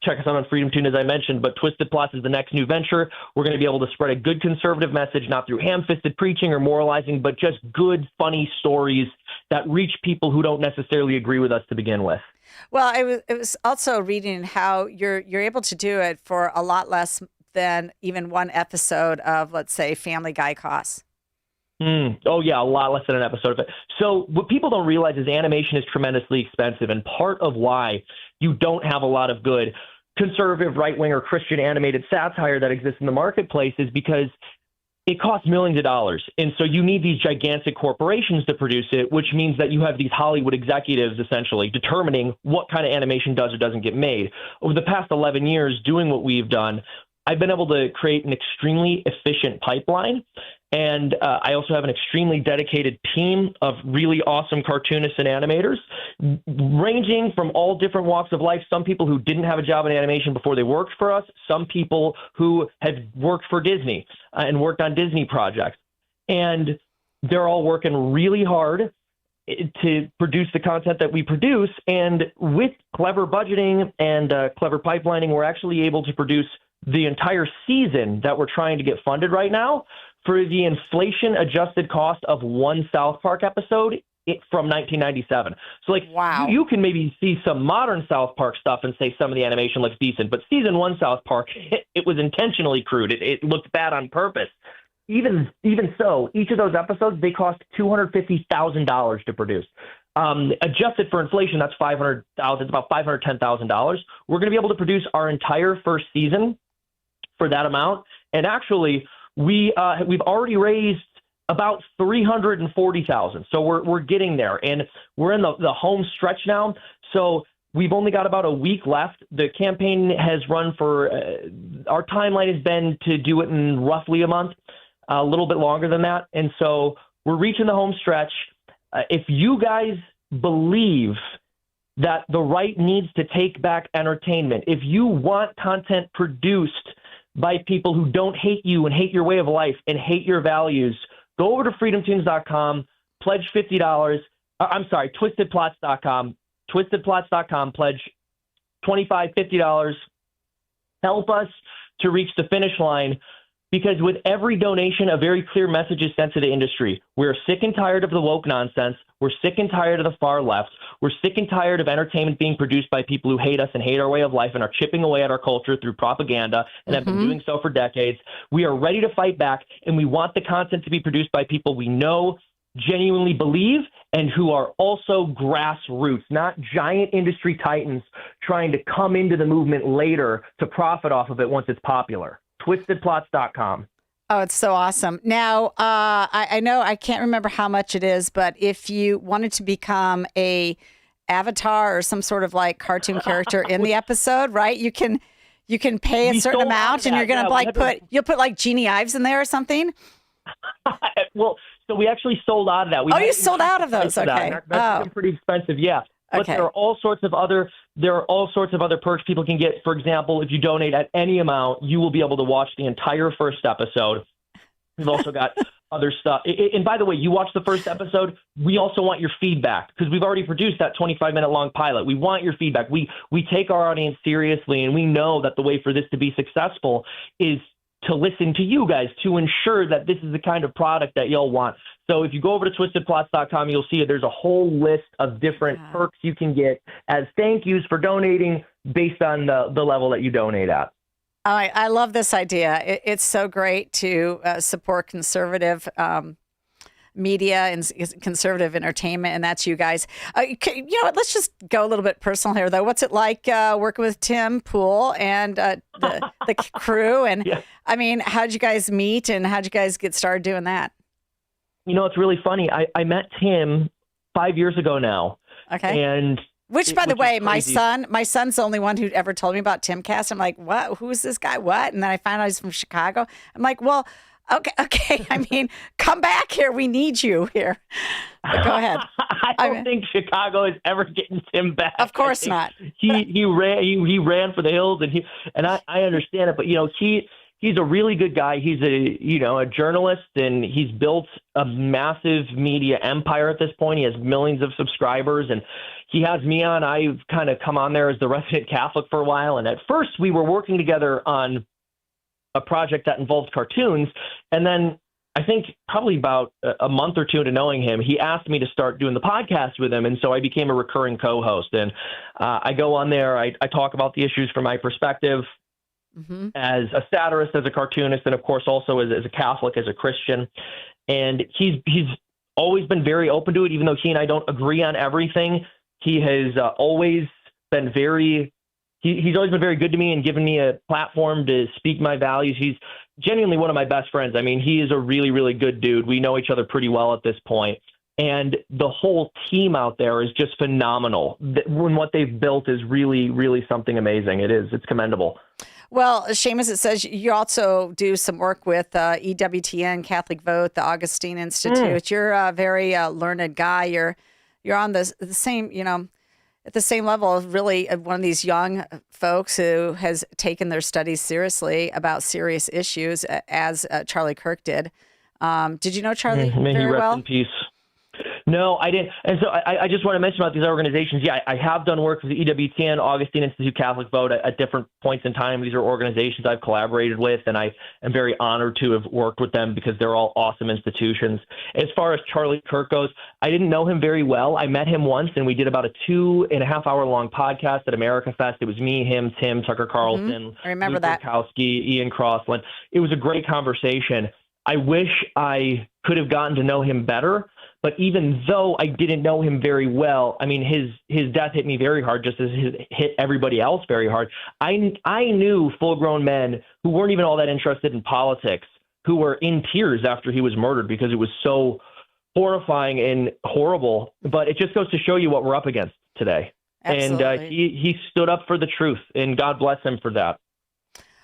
Speaker 25: check us out on FreedomToons, as I mentioned, but Twisted Plots is the next new venture. We're going to be able to spread a good conservative message, not through ham-fisted preaching or moralizing, but just good, funny stories that reach people who don't necessarily agree with us to begin with.
Speaker 4: Well, it was also reading how you're able to do it for a lot less than even one episode of, let's say, Family Guy costs.
Speaker 25: Oh, yeah, a lot less than an episode of it. So what people don't realize is animation is tremendously expensive, and part of why you don't have a lot of good conservative, right-wing, or Christian animated satire that exists in the marketplace is because it costs millions of dollars. And so you need these gigantic corporations to produce it, which means that you have these Hollywood executives essentially determining what kind of animation does or doesn't get made. Over the past 11 years doing what we've done, I've been able to create an extremely efficient pipeline. And I also have an extremely dedicated team of really awesome cartoonists and animators, ranging from all different walks of life. Some people who didn't have a job in animation before they worked for us, some people who had worked for Disney and worked on Disney projects. And they're all working really hard to produce the content that we produce. And with clever budgeting and clever pipelining, we're actually able to produce the entire season that we're trying to get funded right now for the inflation-adjusted cost of one South Park episode from 1997. So, wow. You can maybe see some modern South Park stuff and say some of the animation looks decent, but season one South Park, it was intentionally crude. It looked bad on purpose. even so, each of those episodes, they cost $250,000 to produce. Adjusted for inflation, that's $500,000. It's about $510,000. We're going to be able to produce our entire first season for that amount. And actually, we've already raised about $340,000. So we're getting there, and we're in the home stretch now. So we've only got about a week left. The campaign has run for our timeline has been to do it in roughly a month, a little bit longer than that. And so we're reaching the home stretch. If you guys believe that the right needs to take back entertainment, if you want content produced by people who don't hate you and hate your way of life and hate your values, go over to FreedomToons.com, pledge $50. I'm sorry, TwistedPlots.com. TwistedPlots.com, pledge $25, $50. Help us to reach the finish line, because with every donation, a very clear message is sent to the industry. We're sick and tired of the woke nonsense. We're sick and tired of the far left. We're sick and tired of entertainment being produced by people who hate us and hate our way of life and are chipping away at our culture through propaganda and have been doing so for decades. We are ready to fight back, and we want the content to be produced by people we know, genuinely believe, and who are also grassroots, not giant industry titans trying to come into the movement later to profit off of it once it's popular. TwistedPlots.com.
Speaker 4: Oh, it's so awesome. Now, I know I can't remember how much it is, but if you wanted to become a avatar or some sort of like cartoon character in the episode, right? You can pay a certain amount, and you're gonna you'll put like Jeanne Ives in there or something.
Speaker 25: Well, so we actually sold out of that.
Speaker 4: You sold out of those. Okay.
Speaker 25: That's pretty expensive. Yeah. But there are all sorts of other perks people can get. For example, if you donate at any amount, you will be able to watch the entire first episode. We've also got other stuff. And by the way, you watch the first episode, we also want your feedback, because we've already produced that 25-minute long pilot. We want your feedback. We take our audience seriously, and we know that the way for this to be successful is to listen to you guys, to ensure that this is the kind of product that y'all want. So if you go over to TwistedPlots.com, you'll see there's a whole list of different perks you can get as thank yous for donating based on the level that you donate at.
Speaker 4: I love this idea. It's so great to support conservative media and conservative entertainment, and that's you guys. You know what? Let's just go a little bit personal here, though. What's it like working with Tim Pool and the crew? And I mean, how'd you guys meet, and how'd you guys get started doing that?
Speaker 25: You know, it's really funny. I met Tim 5 years ago now.
Speaker 4: Okay.
Speaker 25: And
Speaker 4: which, by the way, my son's the only one who ever told me about Timcast. I'm like, what? Who's this guy? What? And then I found out he's from Chicago. I'm like, well, okay. I mean, come back here. We need you here. But go ahead.
Speaker 25: I don't think Chicago is ever getting Tim back.
Speaker 4: Of course not.
Speaker 25: He ran for the hills, and I understand it. But you know, he's a really good guy. He's a journalist, and he's built a massive media empire at this point. He has millions of subscribers, and he has me on. I've kind of come on there as the resident Catholic for a while. And at first we were working together on a project that involved cartoons. And then I think probably about a month or two into knowing him, he asked me to start doing the podcast with him. And so I became a recurring co-host, and I go on there. I talk about the issues from my perspective. As a satirist, as a cartoonist, and of course also as a Catholic, as a Christian. And he's always been very open to it, even though he and I don't agree on everything. He has always been he's always been very good to me and given me a platform to speak my values. He's genuinely one of my best friends. I mean, he is a really, really good dude. We know each other pretty well at this point. And the whole team out there is just phenomenal. What they've built is really, really something amazing. It is. It's commendable.
Speaker 4: Well, Seamus, it says you also do some work with EWTN, Catholic Vote, the Augustine Institute. You're a very learned guy. You're on the same, at the same level of really one of these young folks who has taken their studies seriously about serious issues, as Charlie Kirk did. Did you know Charlie
Speaker 25: May
Speaker 4: very
Speaker 25: he rest
Speaker 4: well?
Speaker 25: in peace. No, I didn't. And so I just want to mention about these organizations. Yeah, I have done work with the EWTN, Augustine Institute, Catholic Vote at different points in time. These are organizations I've collaborated with, and I am very honored to have worked with them because they're all awesome institutions. As far as Charlie Kirk goes, I didn't know him very well. I met him once, and we did about a 2.5-hour long podcast at America Fest. It was me, him, Tim, Tucker Carlson,
Speaker 4: I remember
Speaker 25: Luke
Speaker 4: that.
Speaker 25: Rukowski, Ian Crossland. It was a great conversation. I wish I could have gotten to know him better. But even though I didn't know him very well, I mean, his death hit me very hard, just as it hit everybody else very hard. I knew full-grown men who weren't even all that interested in politics, who were in tears after he was murdered because it was so horrifying and horrible. But it just goes to show you what we're up against today. Absolutely. And he stood up for the truth, and God bless him for that.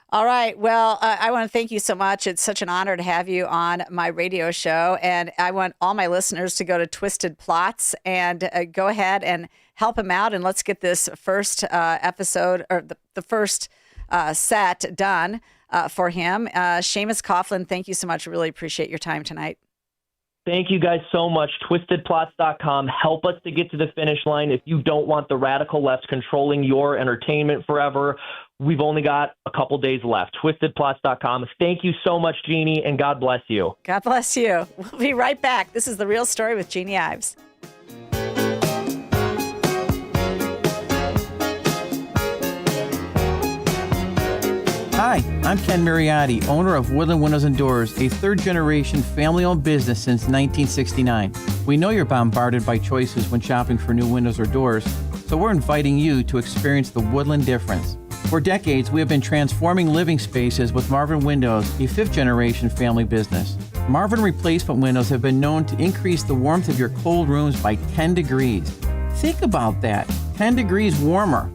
Speaker 4: All right. Well, I want to thank you so much. It's such an honor to have you on my radio show. And I want all my listeners to go to Twisted Plots and go ahead and help him out. And let's get this first episode, or the first set done for him. Seamus Coughlin, thank you so much. Really appreciate your time tonight.
Speaker 25: Thank you guys so much. TwistedPlots.com. Help us to get to the finish line. If you don't want the radical left controlling your entertainment forever, we've only got a couple days left. TwistedPlots.com. Thank you so much, Jeannie, and God bless you.
Speaker 4: God bless you. We'll be right back. This is The Real Story with Jeannie Ives.
Speaker 2: Hi, I'm Ken Mariotti, owner of Woodland Windows and Doors, a third-generation family-owned business since 1969. We know you're bombarded by choices when shopping for new windows or doors, so we're inviting you to experience the Woodland difference. For decades, we have been transforming living spaces with Marvin Windows, a fifth-generation family business. Marvin replacement windows have been known to increase the warmth of your cold rooms by 10 degrees. Think about that, 10 degrees warmer.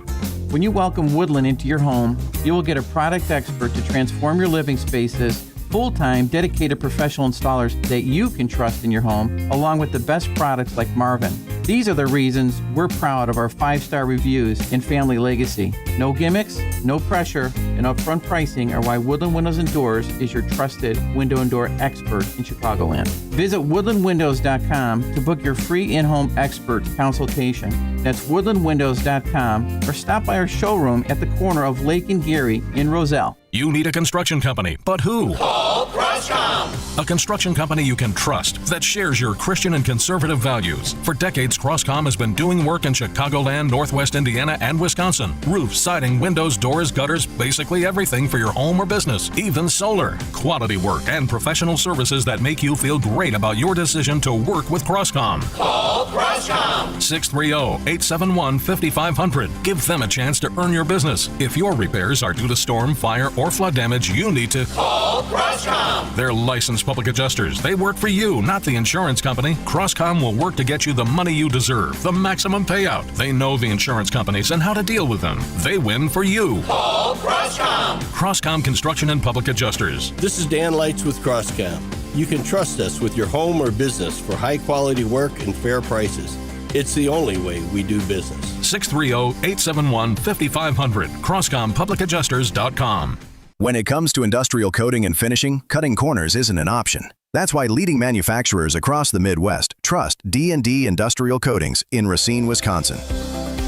Speaker 2: When you welcome Woodland into your home, you will get a product expert to transform your living spaces, full-time, dedicated professional installers that you can trust in your home, along with the best products like Marvin. These are the reasons we're proud of our 5-star reviews and family legacy. No gimmicks, no pressure, and upfront pricing are why Woodland Windows and Doors is your trusted window and door expert in Chicagoland. Visit woodlandwindows.com to book your free in-home expert consultation. That's woodlandwindows.com, or stop by our showroom at the corner of Lake and Geary in Roselle.
Speaker 5: You need a construction company, but who?
Speaker 6: Call Crosscom.
Speaker 5: A construction company you can trust that shares your Christian and conservative values. For decades, Crosscom has been doing work in Chicagoland, Northwest Indiana, and Wisconsin. Roofs, siding, windows, doors, gutters, basically everything for your home or business, even solar. Quality work and professional services that make you feel great about your decision to work with Crosscom.
Speaker 6: Call Crosscom.
Speaker 5: 630-871-5500. Give them a chance to earn your business. If your repairs are due to storm, fire, or flood damage, you need to
Speaker 6: call Crosscom.
Speaker 5: They're licensed public adjusters. They work for you, not the insurance company. Crosscom will work to get you the money you deserve, the maximum payout. They know the insurance companies and how to deal with them. They win for you.
Speaker 6: Call Crosscom.
Speaker 5: Crosscom Construction and Public Adjusters.
Speaker 7: This is Dan Lights with Crosscom. You can trust us with your home or business for high-quality work and fair prices. It's the only way we do business.
Speaker 5: 630-871-5500. CrosscomPublicAdjusters.com.
Speaker 8: When it comes to industrial coating and finishing, cutting corners isn't an option. That's why leading manufacturers across the Midwest trust D&D Industrial Coatings in Racine, Wisconsin.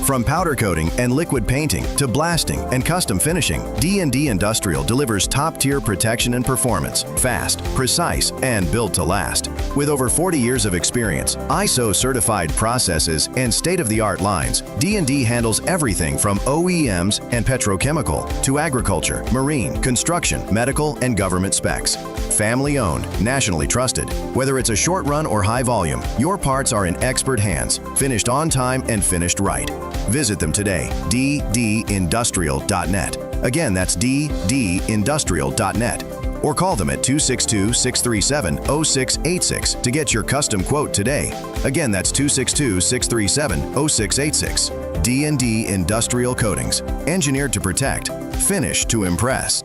Speaker 8: From powder coating and liquid painting to blasting and custom finishing, D&D Industrial delivers top-tier protection and performance, fast, precise, and built to last. With over 40 years of experience, ISO-certified processes, and state-of-the-art lines, D&D handles everything from OEMs and petrochemical to agriculture, marine, construction, medical, and government specs. Family-owned, nationally trusted. Whether it's a short run or high volume, your parts are in expert hands, finished on time and finished right. Visit them today, ddindustrial.net. Again, that's ddindustrial.net. Or call them at 262-637-0686 to get your custom quote today. Again, that's 262-637-0686. D&D Industrial Coatings. Engineered to protect. Finished to impress.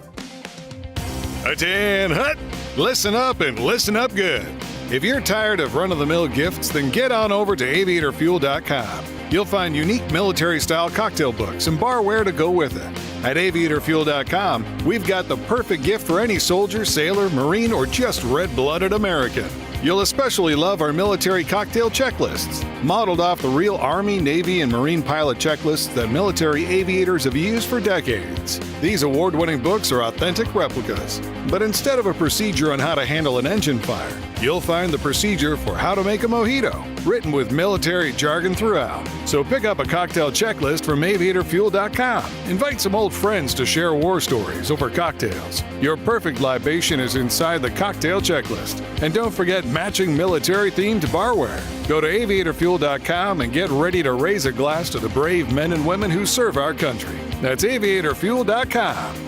Speaker 26: Hut, hut! Listen up and listen up good. If you're tired of run-of-the-mill gifts, then get on over to aviatorfuel.com. You'll find unique military-style cocktail books and barware to go with it. At aviatorfuel.com, we've got the perfect gift for any soldier, sailor, Marine, or just red-blooded American. You'll especially love our military cocktail checklists, modeled off the real Army, Navy, and Marine pilot checklists that military aviators have used for decades. These award-winning books are authentic replicas, but instead of a procedure on how to handle an engine fire, you'll find the procedure for how to make a mojito. written with military jargon throughout. So pick up a cocktail checklist from aviatorfuel.com. Invite some old friends to share war stories over cocktails. Your perfect libation is inside the cocktail checklist. And don't forget matching military-themed barware. Go to aviatorfuel.com and get ready to raise a glass to the brave men and women who serve our country. That's aviatorfuel.com.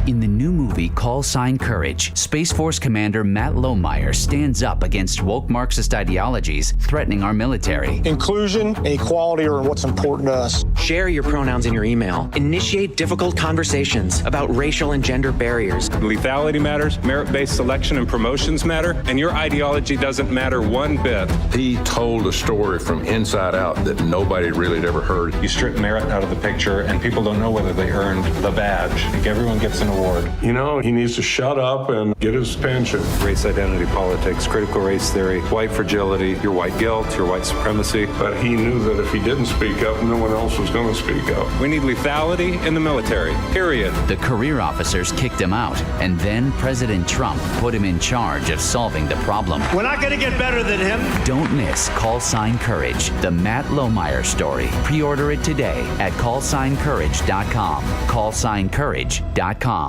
Speaker 9: In the new movie Call Sign Courage, Space Force Commander Matt Lohmeyer stands up against woke Marxist ideologies threatening our military.
Speaker 10: Inclusion and equality are what's important to us.
Speaker 11: Share your pronouns in your email. Initiate difficult conversations about racial and gender barriers.
Speaker 12: Lethality matters, merit-based selection and promotions matter, and your ideology doesn't matter one bit.
Speaker 13: He told a story from inside out that nobody really had ever heard.
Speaker 12: You strip merit out of the picture, and people don't know whether they earned the badge. I think everyone gets an award.
Speaker 13: You know, he needs to shut up and get his pension.
Speaker 12: Race identity politics, critical race theory, white fragility, your white guilt, your white supremacy.
Speaker 13: But he knew that if he didn't speak up, no one else was going to speak up.
Speaker 12: We need lethality in the military, period.
Speaker 9: The career officers kicked him out, and then President Trump put him in charge of solving the problem.
Speaker 10: We're not going to get better than him.
Speaker 9: Don't miss Call Sign Courage, the Matt Lohmeyer story. Pre-order it today at callsigncourage.com. Callsigncourage.com.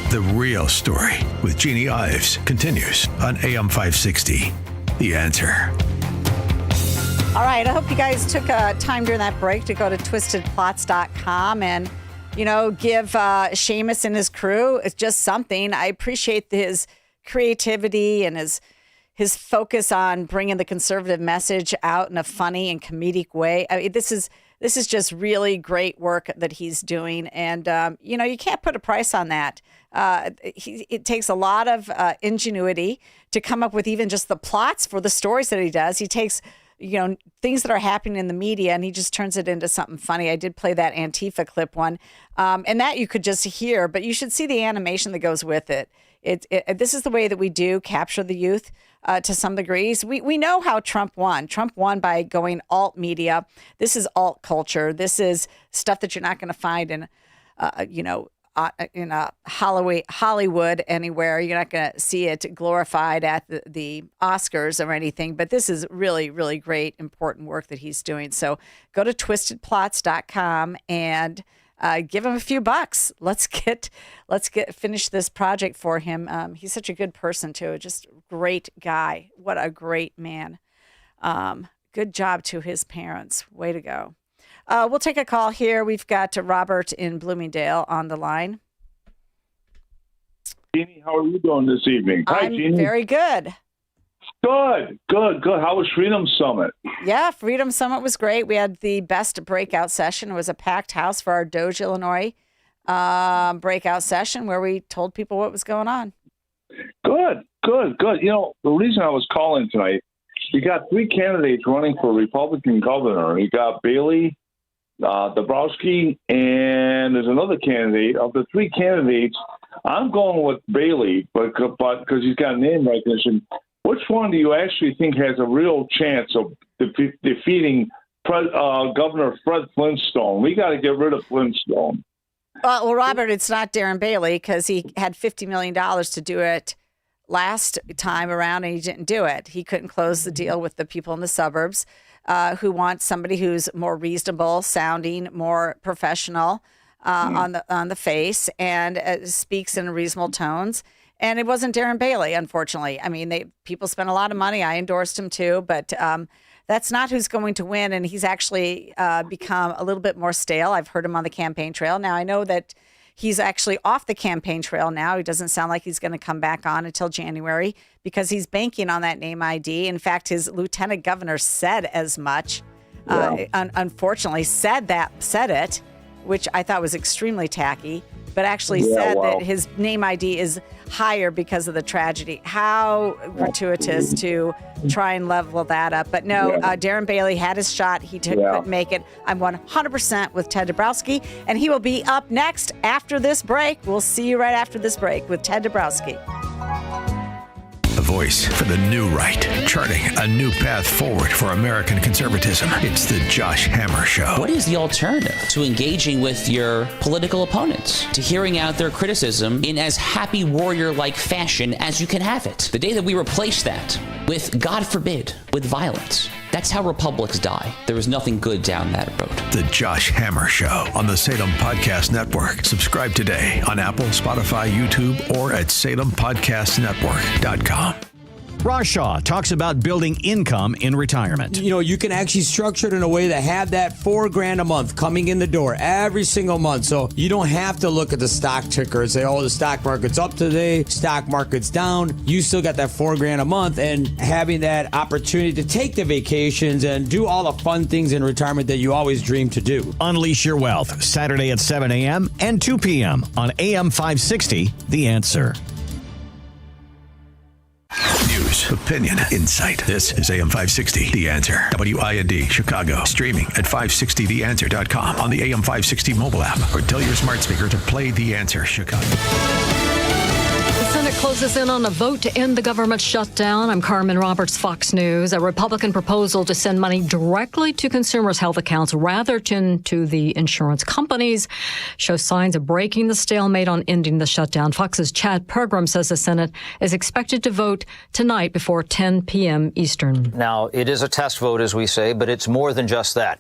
Speaker 3: The Real Story with Jeanne Ives continues on AM 560. The Answer.
Speaker 4: All right, I hope you guys took time during that break to go to twistedplots.com and, give Seamus and his crew. It's just something. I appreciate his creativity and his focus on bringing the conservative message out in a funny and comedic way. I mean, this is just really great work that he's doing. And, you can't put a price on that. It takes a lot of ingenuity to come up with even just the plots for the stories that he does. He takes, things that are happening in the media and he just turns it into something funny. I did play that Antifa clip one, and that you could just hear, but you should see the animation that goes with it. This is the way that we do capture the youth to some degrees. We know how Trump won. Trump won by going alt media. This is alt culture. This is stuff that you're not going to find in, in Hollywood anywhere. You're not going to see it glorified at the Oscars or anything. But this is really, really great, important work that he's doing. So go to twistedplots.com and give him a few bucks. Let's finish this project for him. He's such a good person too. Just great guy. What a great man. Good job to his parents. Way to go. We'll take a call here. We've got Robert in Bloomingdale on the line.
Speaker 14: Jeanne, how are you doing this evening? Hi, Jeanne.
Speaker 4: Very good.
Speaker 14: Good. How was Freedom Summit?
Speaker 4: Yeah, Freedom Summit was great. We had the best breakout session. It was a packed house for our Doge, Illinois breakout session where we told people what was going on.
Speaker 14: Good. The reason I was calling tonight, you got three candidates running for Republican governor. You got Bailey, Dabrowski, and there's another candidate. Of the three candidates, I'm going with Bailey, but because he's got name recognition. Which one do you actually think has a real chance of defeating Governor Fred Flintstone? We got to get rid of Flintstone.
Speaker 4: Well, Robert, it's not Darren Bailey because he had $50 million to do it last time around and he didn't do it. He couldn't close the deal with the people in the suburbs who want somebody who's more reasonable sounding, more professional on the face and speaks in reasonable tones. And it wasn't Darren Bailey, unfortunately. I mean, people spent a lot of money. I endorsed him too, but that's not who's going to win. And he's actually become a little bit more stale. I've heard him on the campaign trail. Now, I know that he's actually off the campaign trail now. He doesn't sound like he's going to come back on until January because he's banking on that name ID. In fact, his lieutenant governor said as much. Unfortunately, said it, which I thought was extremely tacky, but actually said that his name ID is higher because of the tragedy. How gratuitous to try and level that up. But no, Darren Bailey had his shot. He couldn't make it. I'm 100% with Ted Dabrowski, and he will be up next after this break. We'll see you right after this break with Ted Dabrowski.
Speaker 3: voice for the new right, charting a new path forward for American conservatism. It's the Josh Hammer Show.
Speaker 15: What is the alternative to engaging with your political opponents, to hearing out their criticism in as happy warrior-like fashion as you can have it? The day that we replace that with, God forbid, with violence, that's how republics die. There is nothing good down that road.
Speaker 3: The Josh Hammer Show on the Salem Podcast Network. Subscribe today on Apple, Spotify, YouTube, or at SalemPodcastNetwork.com.
Speaker 16: Rashaw talks about building income in retirement.
Speaker 17: You know, you can actually structure it in a way that have that $4,000 a month coming in the door every single month. So you don't have to look at the stock ticker and say, oh, the stock market's up today, stock market's down. You still got that $4,000 a month, and having that opportunity to take the vacations and do all the fun things in retirement that you always dreamed to do.
Speaker 16: Unleash your wealth, Saturday at 7 a.m. and 2 p.m. on AM 560, The Answer.
Speaker 3: News, opinion, insight. This is AM 560, The Answer. WIND, Chicago. Streaming at 560theanswer.com on the AM 560 mobile app, or tell your smart speaker to play The Answer Chicago.
Speaker 18: The Senate closes in on a vote to end the government shutdown. I'm Carmen Roberts, Fox News. A Republican proposal to send money directly to consumers' health accounts rather than to the insurance companies shows signs of breaking the stalemate on ending the shutdown. Fox's Chad Pergram says the Senate is expected to vote tonight before 10 p.m. Eastern.
Speaker 19: Now, it is a test vote, as we say, but it's more than just that.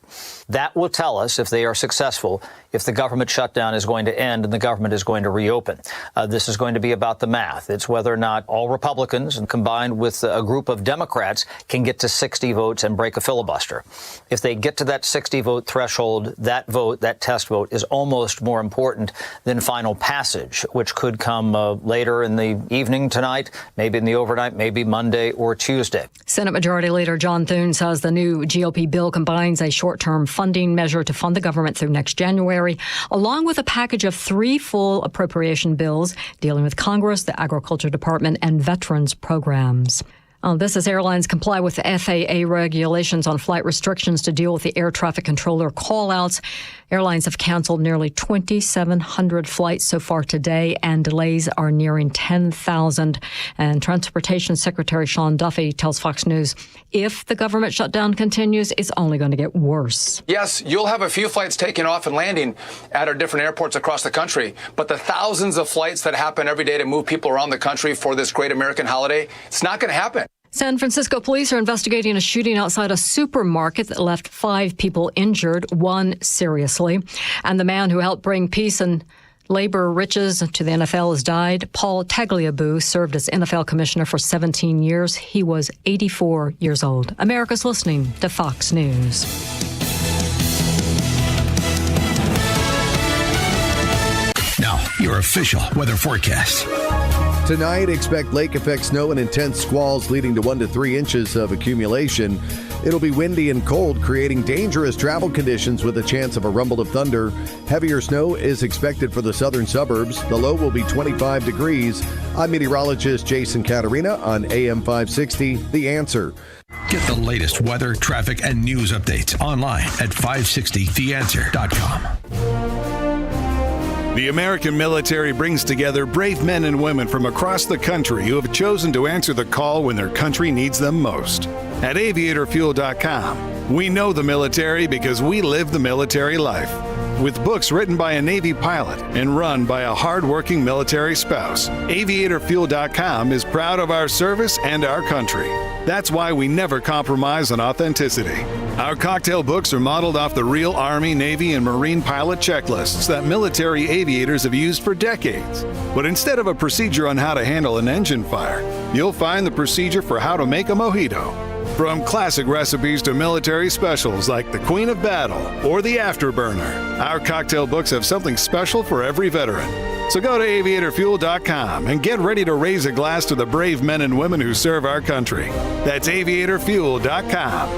Speaker 19: That will tell us, if they are successful, if the government shutdown is going to end and the government is going to reopen. This is going to be about the math. It's whether or not all Republicans, and combined with a group of Democrats, can get to 60 votes and break a filibuster. If they get to that 60-vote threshold, that vote, that test vote, is almost more important than final passage, which could come later in the evening tonight, maybe in the overnight, maybe Monday or Tuesday.
Speaker 18: Senate Majority Leader John Thune says the new GOP bill combines a short-term funding measure to fund the government through next January, along with a package of 3 full appropriation bills dealing with Congress, the Agriculture Department, and veterans programs. This as airlines comply with the FAA regulations on flight restrictions to deal with the air traffic controller call-outs. Airlines have canceled nearly 2,700 flights so far today, and delays are nearing 10,000. And Transportation Secretary Sean Duffy tells Fox News, if the government shutdown continues, it's only going to get worse.
Speaker 21: Yes, you'll have a few flights taking off and landing at our different airports across the country, but the thousands of flights that happen every day to move people around the country for this great American holiday, it's not going to happen.
Speaker 18: San Francisco police are investigating a shooting outside a supermarket that left 5 people injured, 1 seriously. And the man who helped bring peace and labor riches to the NFL has died. Paul Tagliabue served as NFL commissioner for 17 years. He was 84 years old. America's listening to Fox News.
Speaker 3: Now, your official weather forecast.
Speaker 27: Tonight, expect lake-effect snow and intense squalls leading to 1 to 3 inches of accumulation. It'll be windy and cold, creating dangerous travel conditions with a chance of a rumble of thunder. Heavier snow is expected for the southern suburbs. The low will be 25 degrees. I'm meteorologist Jason Caterina on AM 560, The Answer.
Speaker 3: Get the latest weather, traffic, and news updates online at 560theanswer.com.
Speaker 26: The American military brings together brave men and women from across the country who have chosen to answer the call when their country needs them most. At aviatorfuel.com, we know the military because we live the military life. With books written by a Navy pilot and run by a hardworking military spouse, aviatorfuel.com is proud of our service and our country. That's why we never compromise on authenticity. Our cocktail books are modeled off the real Army, Navy, and Marine pilot checklists that military aviators have used for decades. But instead of a procedure on how to handle an engine fire, you'll find the procedure for how to make a mojito. From classic recipes to military specials like the Queen of Battle or the Afterburner, our cocktail books have something special for every veteran. So go to aviatorfuel.com and get ready to raise a glass to the brave men and women who serve our country. That's aviatorfuel.com.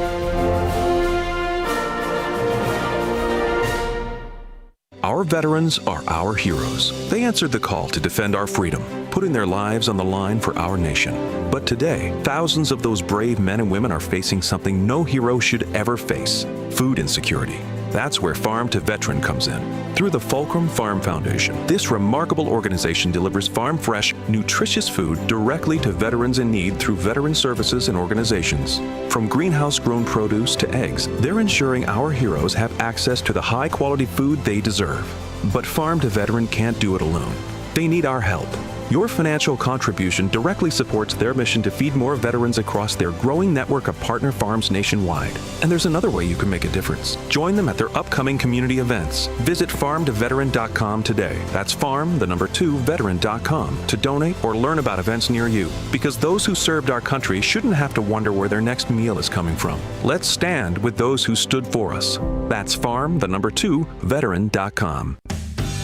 Speaker 28: Our veterans are our heroes. They answered the call to defend our freedom, putting their lives on the line for our nation. But today, thousands of those brave men and women are facing something no hero should ever face: food insecurity. That's where Farm to Veteran comes in. Through the Fulcrum Farm Foundation, this remarkable organization delivers farm-fresh, nutritious food directly to veterans in need through veteran services and organizations. From greenhouse-grown produce to eggs, they're ensuring our heroes have access to the high-quality food they deserve. But Farm to Veteran can't do it alone. They need our help. Your financial contribution directly supports their mission to feed more veterans across their growing network of partner farms nationwide. And there's another way you can make a difference. Join them at their upcoming community events. Visit farmtoveteran.com today. That's farm2veteran.com to donate or learn about events near you. Because those who served our country shouldn't have to wonder where their next meal is coming from. Let's stand with those who stood for us. That's farm2veteran.com.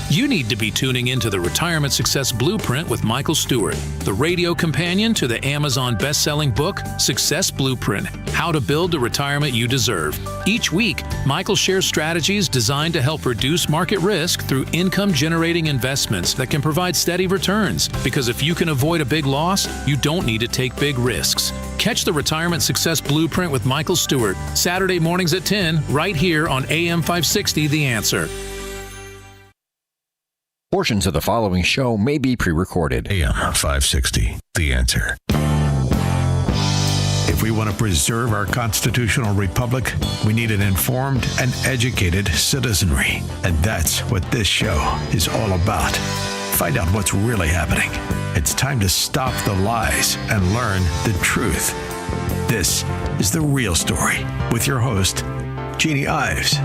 Speaker 5: You need to be tuning into the Retirement Success Blueprint with Michael Stewart, the radio companion to the Amazon best-selling book, Success Blueprint, How to Build the Retirement You Deserve. Each week, Michael shares strategies designed to help reduce market risk through income-generating investments that can provide steady returns. Because if you can avoid a big loss, you don't need to take big risks. Catch the Retirement Success Blueprint with Michael Stewart, Saturday mornings at 10, right here on AM 560, The Answer.
Speaker 1: Portions of the following show may be pre-recorded.
Speaker 3: AM 560, The Answer. If we want to preserve our constitutional republic, we need an informed and educated citizenry. And that's what this show is all about. Find out what's really happening. It's time to stop the lies and learn the truth. This is The Real Story with your host, Jeanne Ives.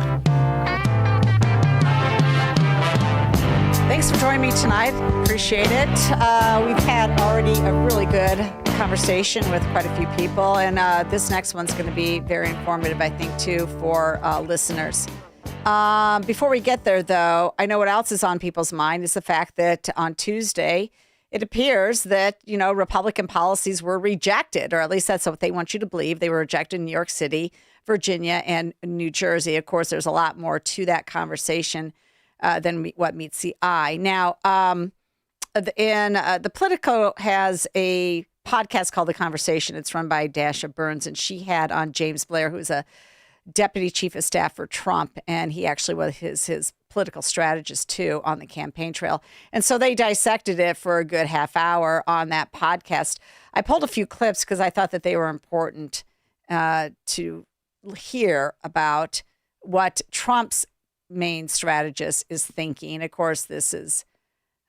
Speaker 4: Thanks for joining me tonight. Appreciate it. We've had already a really good conversation with quite a few people, and this next one's going to be very informative, I think, too, for listeners. Before we get there, though, I know what else is on people's mind is the fact that on Tuesday, it appears that, Republican policies were rejected, or at least that's what they want you to believe. They were rejected in New York City, Virginia, and New Jersey. Of course, there's a lot more to that conversation than what meets the eye. Now, the Politico has a podcast called The Conversation. It's run by Dasha Burns, and she had on James Blair, who's a deputy chief of staff for Trump, and he actually was his political strategist, too, on the campaign trail. And so they dissected it for a good half hour on that podcast. I pulled a few clips because I thought that they were important to hear about what Trump's main strategist is thinking. Of course, this is,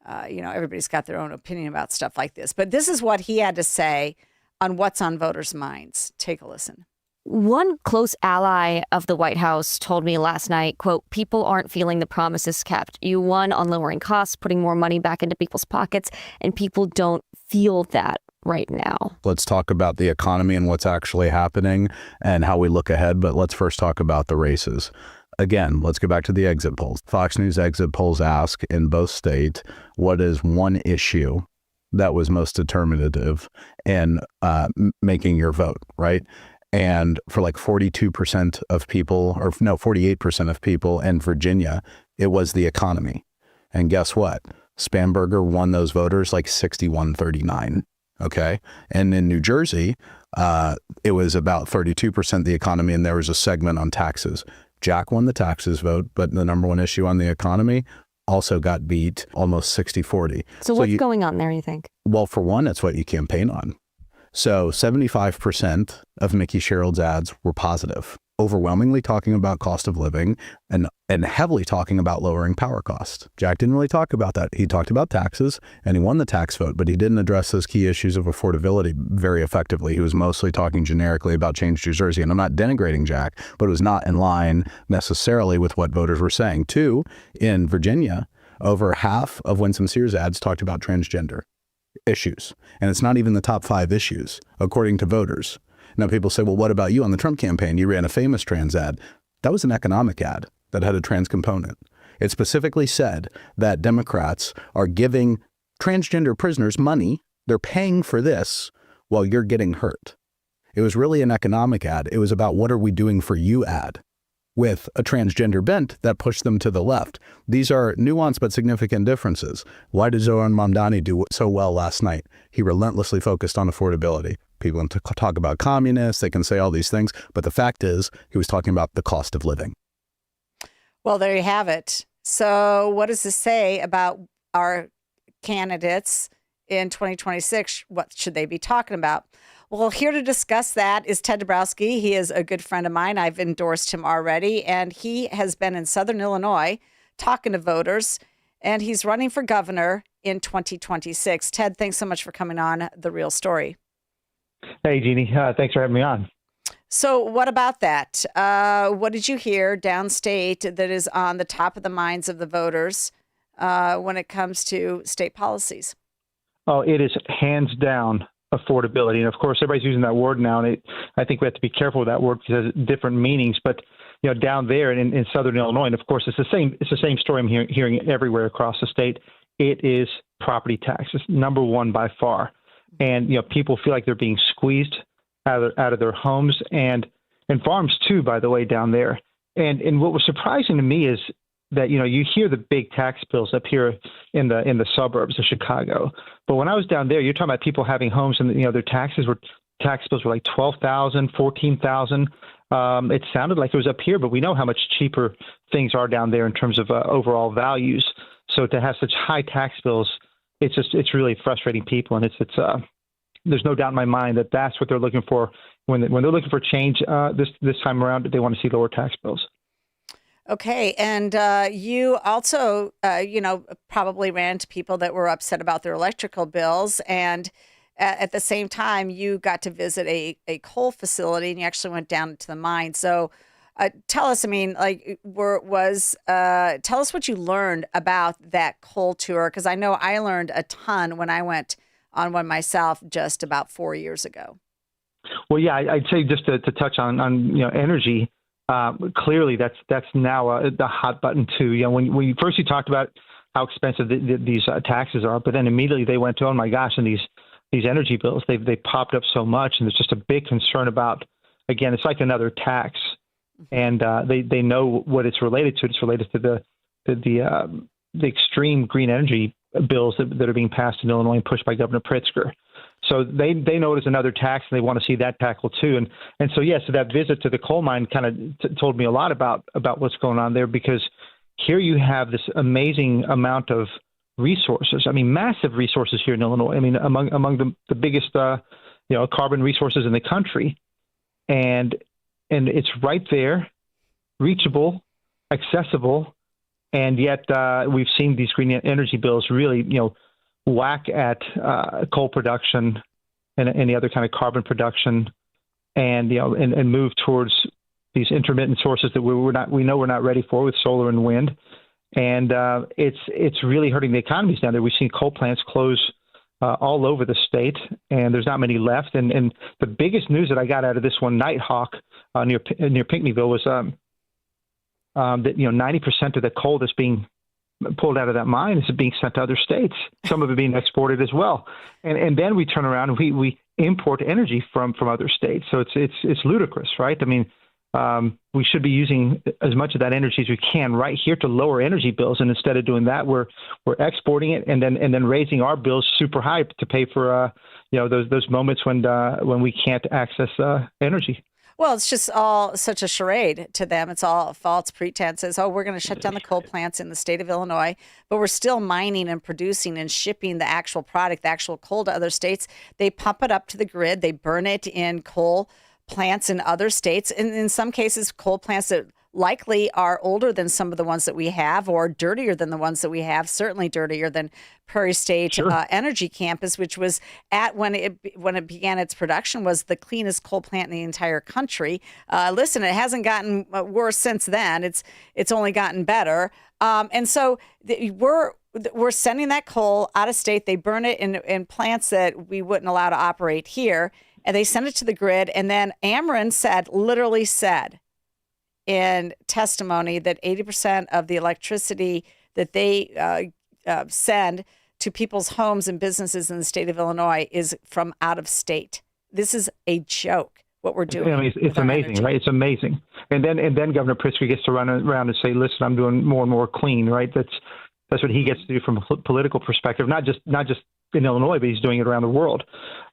Speaker 4: everybody's got their own opinion about stuff like this. But this is what he had to say on what's on voters' minds. Take a listen.
Speaker 2: One close ally of the White House told me last night, quote, people aren't feeling the promises kept. You won on lowering costs, putting more money back into people's pockets, and people don't feel that right now.
Speaker 6: Let's talk about the economy and what's actually happening and how we look ahead. But let's first talk about the races. Again, let's go back to the exit polls. Fox News exit polls ask in both states, what is one issue that was most determinative in making your vote, right? And for like 42% of people, 48% of people in Virginia, it was the economy. And guess what? Spanberger won those voters like 61-39. Okay. And in New Jersey, it was about 32% the economy, and there was a segment on taxes. Jack won the taxes vote, but the number one issue on the economy also got beat almost 60-40.
Speaker 2: So what's going on there, you think?
Speaker 6: Well, for one, it's what you campaign on. So 75% of Mickey Sherrill's ads were positive, overwhelmingly talking about cost of living and heavily talking about lowering power costs. Jack didn't really talk about that. He talked about taxes and he won the tax vote, but he didn't address those key issues of affordability very effectively. He was mostly talking generically about Change New Jersey. And I'm not denigrating Jack, but it was not in line necessarily with what voters were saying. Two, in Virginia, over half of Winsome Sears ads talked about transgender issues. And it's not even the top 5 issues, according to voters. Now, people say, well, what about you on the Trump campaign? You ran a famous trans ad. That was an economic ad that had a trans component. It specifically said that Democrats are giving transgender prisoners money. They're paying for this while you're getting hurt. It was really an economic ad. It was about what are we doing for you ad with a transgender bent that pushed them to the left. These are nuanced but significant differences. Why did Zohran Mamdani do so well last night? He relentlessly focused on affordability. People can talk about communists, they can say all these things, but the fact is he was talking about the cost of living.
Speaker 4: Well, there you have it. So what does this say about our candidates in 2026? What should they be talking about? Well, here to discuss that is Ted Dabrowski. He is a good friend of mine. I've endorsed him already, and he has been in Southern Illinois talking to voters, and he's running for governor in 2026. Ted, thanks so much for coming on The Real Story.
Speaker 7: Hey, Jeannie. Thanks for having me on.
Speaker 4: So what about that? What did you hear downstate that is on the top of the minds of the voters when it comes to state policies?
Speaker 7: Oh, it is hands down affordability. And of course, everybody's using that word now. And I think we have to be careful with that word because it has different meanings. But, down there in Southern Illinois, and of course, it's the same story I'm hearing everywhere across the state. It is property taxes, number one by far. And, people feel like they're being squeezed out of their homes and farms too, by the way, down there. And what was surprising to me is that, you hear the big tax bills up here in the suburbs of Chicago. But when I was down there, you're talking about people having homes and, their tax bills were like $12,000, $14,000. It sounded like it was up here, but we know how much cheaper things are down there in terms of overall values. So to have such high tax bills, it's really frustrating people. And there's no doubt in my mind that that's what they're looking for when they're looking for change this time around. They want to see lower tax bills.
Speaker 4: Okay. And you also, probably ran to people that were upset about their electrical bills. And at the same time, you got to visit a coal facility and you actually went down to the mine. So tell us, tell us what you learned about that coal tour. Because I know I learned a ton when I went on one myself just about 4 years ago.
Speaker 7: Well, yeah, I'd say just to touch on energy. Clearly, that's now the hot button too. When you first talked about how expensive these taxes are, but then immediately they went to, oh my gosh, and these energy bills they popped up so much, and there's just a big concern about. Again, it's like another tax, and they know what it's related to. It's related to the extreme green energy bills that are being passed in Illinois and pushed by Governor Pritzker. So they know it as another tax, and they want to see that tackled too. And so, so that visit to the coal mine kind of told me a lot about what's going on there, because here you have this amazing amount of resources. Massive resources here in Illinois. Among the biggest, carbon resources in the country. And it's right there, reachable, accessible. And yet we've seen these green energy bills really, whack at coal production and any other kind of carbon production, and move towards these intermittent sources that we know we're not ready for, with solar and wind, and it's really hurting the economies down there. We've seen coal plants close all over the state, and there's not many left. And the biggest news that I got out of this one, Nighthawk near Pinckneyville, was that 90% of the coal that's being pulled out of that mine is being sent to other states, some of it being exported as well. And then we turn around and we import energy from other states. So it's ludicrous, right? We should be using as much of that energy as we can right here to lower energy bills. And instead of doing that, we're exporting it and then raising our bills super high to pay for, those moments when we can't access energy.
Speaker 4: Well, it's just all such a charade to them. It's all false pretenses. Oh, we're going to shut down the coal plants in the state of Illinois, but we're still mining and producing and shipping the actual product, the actual coal, to other states. They pump it up to the grid. They burn it in coal plants in other states. And in some cases, coal plants that likely are older than some of the ones that we have, or dirtier than the ones that we have, certainly dirtier than Prairie State Energy Campus, which was when it began its production, was the cleanest coal plant in the entire country. Listen, it hasn't gotten worse since then. It's only gotten better. And so we're sending that coal out of state. They burn it in plants that we wouldn't allow to operate here, and they send it to the grid. And then Ameren literally said in testimony that 80% of the electricity that they send to people's homes and businesses in the state of Illinois is from out of state. This is a joke, what we're doing.
Speaker 7: It's amazing, right? It's amazing. And then Governor Pritzker gets to run around and say, listen, I'm doing more and more clean, right? That's what he gets to do from a political perspective, not just in Illinois, but he's doing it around the world.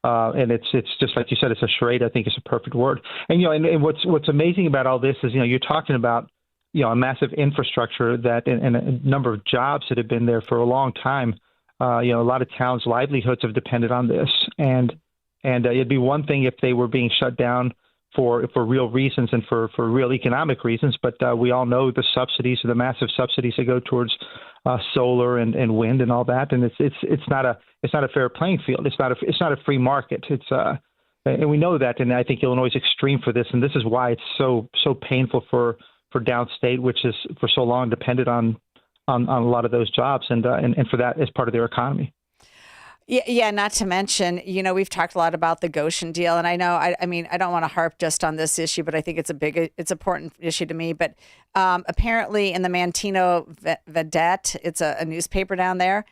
Speaker 7: And it's just like you said, it's a charade. I think it's a perfect word. And and what's amazing about all this is, you're talking about a massive infrastructure that and a number of jobs that have been there for a long time. A lot of towns' livelihoods have depended on this, and it'd be one thing if they were being shut down for real reasons and for real economic reasons. But we all know the subsidies, the massive subsidies that go towards solar and wind and all that, and it's not a fair playing field. It's not a free market. And we know that, and I think Illinois is extreme for this, and this is why it's so painful for downstate, which is for so long depended on a lot of those jobs and for that as part of their economy.
Speaker 4: Yeah, not to mention, we've talked a lot about the Goshen deal, and I know, I mean, I don't want to harp just on this issue, but I think it's it's an important issue to me. But apparently in the Mantino Vedette, it's a newspaper down there,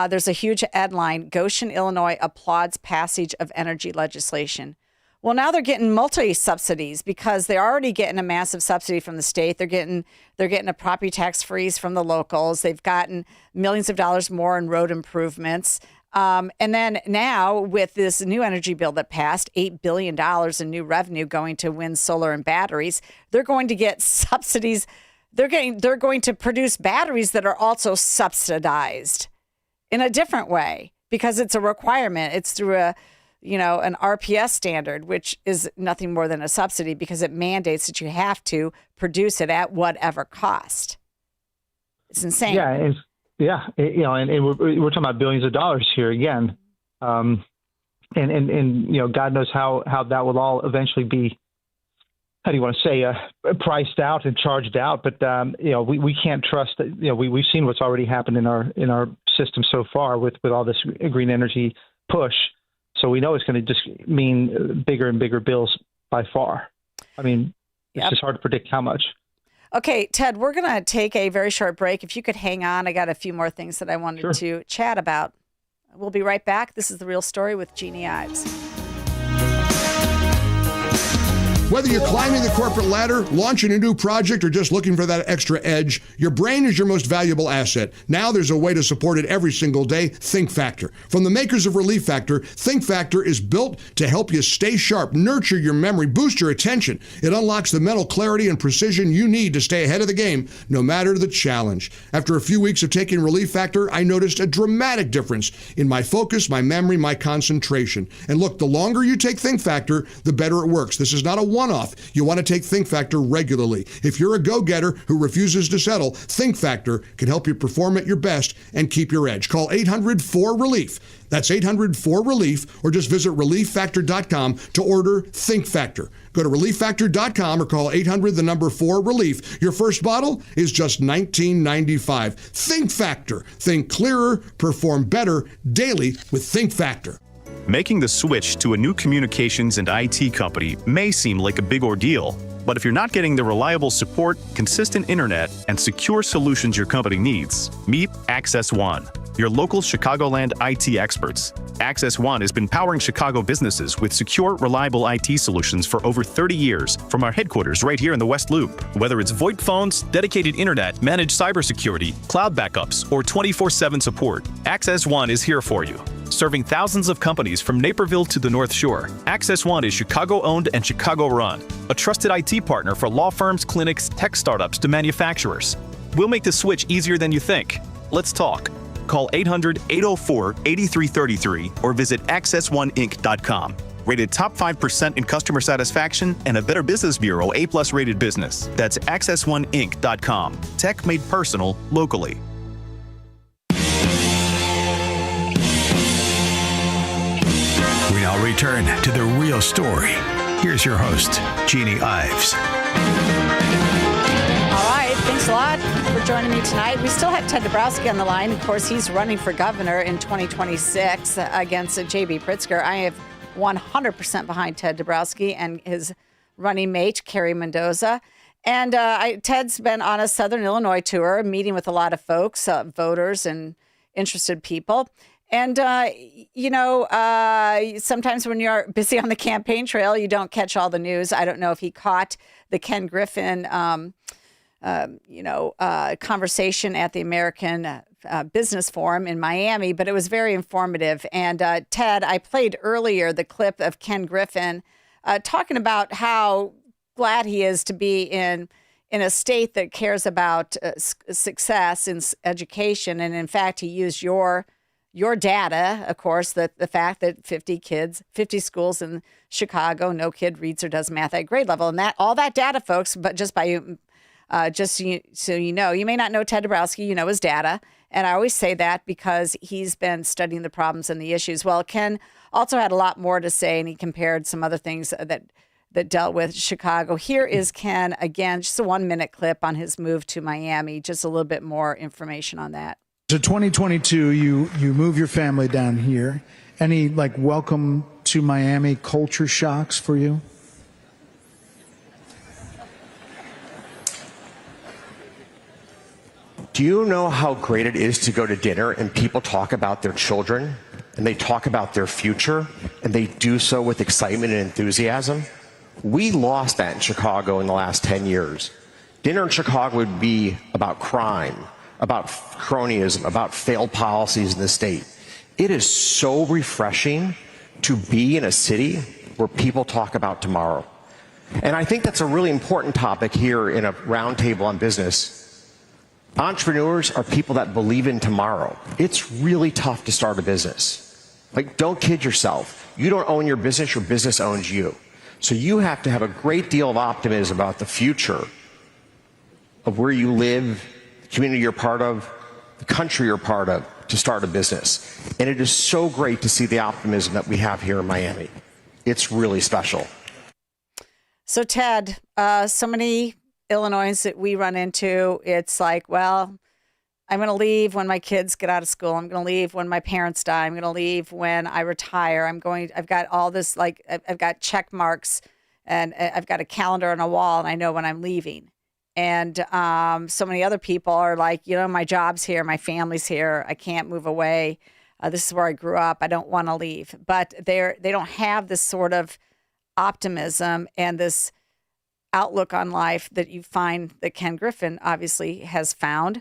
Speaker 4: there's a huge headline, Goshen, Illinois applauds passage of energy legislation. Well, now they're getting multi-subsidies because they're already getting a massive subsidy from the state. They're getting a property tax freeze from the locals. They've gotten millions of dollars more in road improvements. And then now with this new energy bill that passed, $8 billion in new revenue going to wind, solar, and batteries, they're going to get subsidies. They're going to produce batteries that are also subsidized in a different way because it's a requirement. It's through an RPS standard, which is nothing more than a subsidy because it mandates that you have to produce it at whatever cost. It's insane.
Speaker 7: Yeah, and we're talking about billions of dollars here again, and God knows how that will all eventually be. How do you want to say priced out and charged out? But we can't trust that. We've seen what's already happened in our system so far with all this green energy push. So we know it's going to just mean bigger and bigger bills by far. I mean, it's just hard to predict how much.
Speaker 4: Okay, Ted, we're going to take a very short break. If you could hang on, I got a few more things that I wanted to chat about. We'll be right back. This is The Real Story with Jeanne Ives.
Speaker 8: Whether you're climbing the corporate ladder, launching a new project, or just looking for that extra edge, your brain is your most valuable asset. Now there's a way to support it every single day, Think Factor. From the makers of Relief Factor, Think Factor is built to help you stay sharp, nurture your memory, boost your attention. It unlocks the mental clarity and precision you need to stay ahead of the game, no matter the challenge. After a few weeks of taking Relief Factor, I noticed a dramatic difference in my focus, my memory, my concentration. And look, the longer you take Think Factor, the better it works. This is not a one-off. You want to take Think Factor regularly. If you're a go-getter who refuses to settle, Think Factor can help you perform at your best and keep your edge. Call 800-4RELIEF. That's 800-4RELIEF, or just visit ReliefFactor.com to order Think Factor. Go to ReliefFactor.com or call 800-4RELIEF. Your first bottle is just $19.95. Think Factor. Think clearer, perform better daily with Think Factor.
Speaker 11: Making the switch to a new communications and IT company may seem like a big ordeal, but if you're not getting the reliable support, consistent internet, and secure solutions your company needs, meet Access One, your local Chicagoland IT experts. Access One has been powering Chicago businesses with secure, reliable IT solutions for over 30 years from our headquarters right here in the West Loop. Whether it's VoIP phones, dedicated internet, managed cybersecurity, cloud backups, or 24/7 support, Access One is here for you. Serving thousands of companies from Naperville to the North Shore, Access One is Chicago-owned and Chicago-run, a trusted IT partner for law firms, clinics, tech startups to manufacturers. We'll make the switch easier than you think. Let's talk. Call 800-804-8333 or visit accessoneInc.com. Rated top 5% in customer satisfaction and a Better Business Bureau A+ rated business. That's accessoneInc.com. Tech made personal locally.
Speaker 3: We now return to The Real Story. Here's your host, Jeanne Ives.
Speaker 4: All right, thanks a lot for joining me tonight. We still have Ted Dabrowski on the line. Of course, he's running for governor in 2026 against J.B. Pritzker. I have 100% behind Ted Dabrowski and his running mate, Carrie Mendoza. And Ted's been on a Southern Illinois tour, meeting with a lot of folks, voters and interested people. And, sometimes when you're busy on the campaign trail, you don't catch all the news. I don't know if he caught the Ken Griffin, conversation at the American Business Forum in Miami, but it was very informative. And Ted, I played earlier the clip of Ken Griffin talking about how glad he is to be in in a state that cares about success in education. And in fact, he used your data, of course, the fact that 50 schools in Chicago, no kid reads or does math at grade level. And all that data, folks, but just so you know, you may not know Ted Dabrowski, you know his data. And I always say that because he's been studying the problems and the issues. Well, Ken also had a lot more to say, and he compared some other things that dealt with Chicago. Here is Ken again, just a 1-minute clip on his move to Miami, just a little bit more information on that.
Speaker 10: So 2022, you move your family down here. Any welcome to Miami culture shocks for you?
Speaker 12: Do you know how great it is to go to dinner and people talk about their children and they talk about their future and they do so with excitement and enthusiasm? We lost that in Chicago in the last 10 years. Dinner in Chicago would be about crime, about cronyism, about failed policies in the state. It is so refreshing to be in a city where people talk about tomorrow. And I think that's a really important topic here in a roundtable on business. Entrepreneurs are people that believe in tomorrow. It's really tough to start a business. Don't kid yourself. You don't own your business owns you. So you have to have a great deal of optimism about the future of where you live, the community you're part of, the country you're part of, to start a business. And it is so great to see the optimism that we have here in Miami. It's really special.
Speaker 4: So Ted, so many Illinoisans that we run into, it's well, I'm going to leave when my kids get out of school. I'm going to leave when my parents die. I'm going to leave when I retire. I've got all this, I've got check marks and I've got a calendar on a wall and I know when I'm leaving. And so many other people are my job's here, my family's here. I can't move away. This is where I grew up. I don't want to leave. But they don't have this sort of optimism and this outlook on life that you find that Ken Griffin obviously has found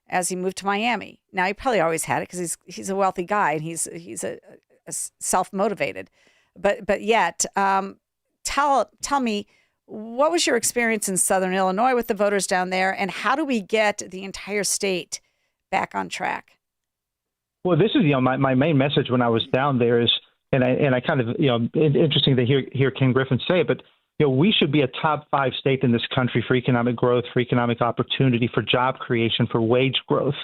Speaker 4: as he moved to Miami. Now, he probably always had it because he's a wealthy guy and he's a self-motivated. But yet, tell me, what was your experience in Southern Illinois with the voters down there, and how do we get the entire state back on track?
Speaker 7: Well, this is my main message when I was down there is, and I kind of interesting to hear Ken Griffin say it, but we should be a top 5 state in this country for economic growth, for economic opportunity, for job creation, for wage growth,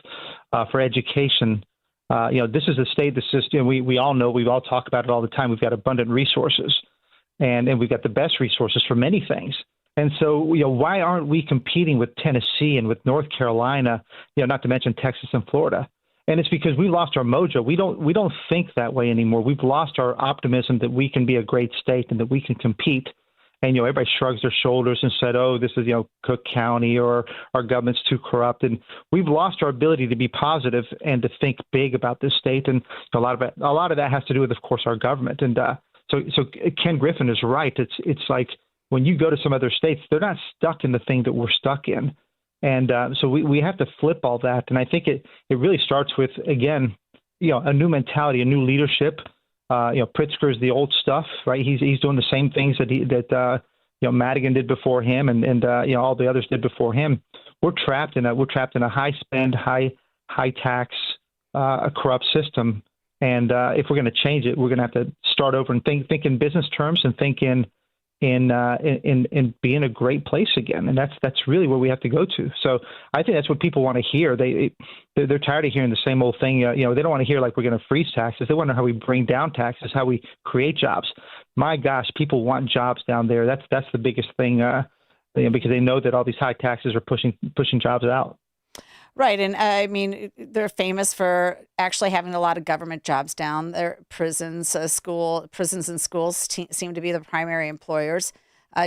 Speaker 7: for education. This is a state that's just, we all know, we've all talked about it all the time. We've got abundant resources and we've got the best resources for many things. And so, why aren't we competing with Tennessee and with North Carolina, not to mention Texas and Florida? And it's because we lost our mojo. We don't think that way anymore. We've lost our optimism that we can be a great state and that we can compete. And, everybody shrugs their shoulders and said, oh, this is, Cook County, or our government's too corrupt. And we've lost our ability to be positive and to think big about this state. And a lot of that has to do with, of course, our government. And so Ken Griffin is right. It's like when you go to some other states, they're not stuck in the thing that we're stuck in. And so we have to flip all that. And I think it really starts with, again, a new mentality, a new leadership. Pritzker's the old stuff, right? He's doing the same things that Madigan did before him, and all the others did before him. We're trapped in a high spend, high tax, a corrupt system. And if we're going to change it, we're going to have to start over and think in business terms and think in being a great place again. And that's really where we have to go to. So I think that's what people want to hear. They're tired of hearing the same old thing. They don't want to hear we're going to freeze taxes. They want to know how we bring down taxes, how we create jobs. My gosh, people want jobs down there. That's the biggest thing, because they know that all these high taxes are pushing jobs out.
Speaker 4: Right. And I mean, they're famous for actually having a lot of government jobs down there. Prisons and schools seem to be the primary employers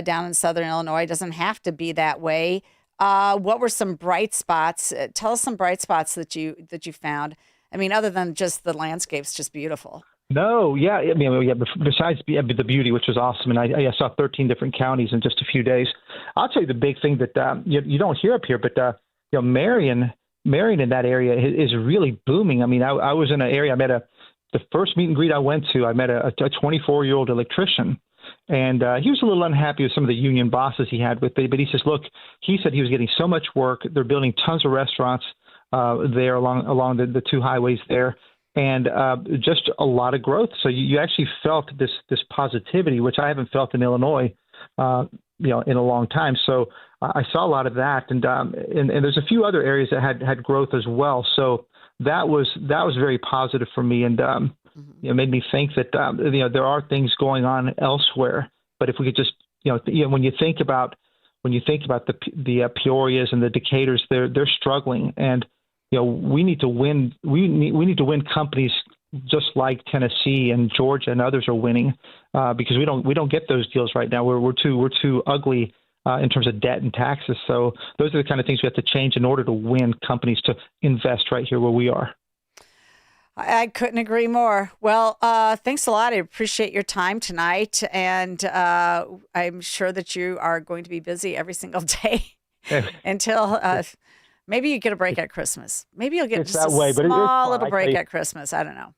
Speaker 4: down in Southern Illinois. It doesn't have to be that way. What were some bright spots? Tell us some bright spots that you found. I mean, other than just the landscape's just beautiful.
Speaker 7: No, yeah. I mean, besides the beauty, which was awesome, and I saw 13 different counties in just a few days. I'll tell you the big thing that you don't hear up here, but Marion in that area is really booming. I mean, I was in an area. The first meet and greet I went to. I met a 24-year-old electrician, And he was a little unhappy with some of the union bosses he had with it. But he says, look, he said he was getting so much work. They're building tons of restaurants there along the two highways there, and just a lot of growth. So you actually felt this positivity, which I haven't felt in Illinois, in a long time. So I saw a lot of that, and there's a few other areas that had growth as well. So that was very positive for me, and made me think that there are things going on elsewhere. But if we could just when you think about the Peorias and the Decatur's, they're struggling, and we need to win. We need to win companies just like Tennessee and Georgia and others are winning, because we don't get those deals right now. We're too ugly in terms of debt and taxes. So those are the kind of things we have to change in order to win companies to invest right here where we are.
Speaker 4: I couldn't agree more. Well, thanks a lot. I appreciate your time tonight, and I'm sure that you are going to be busy every single day until. Maybe you get a break at Christmas. Maybe you'll get just a small little break at Christmas. I don't know.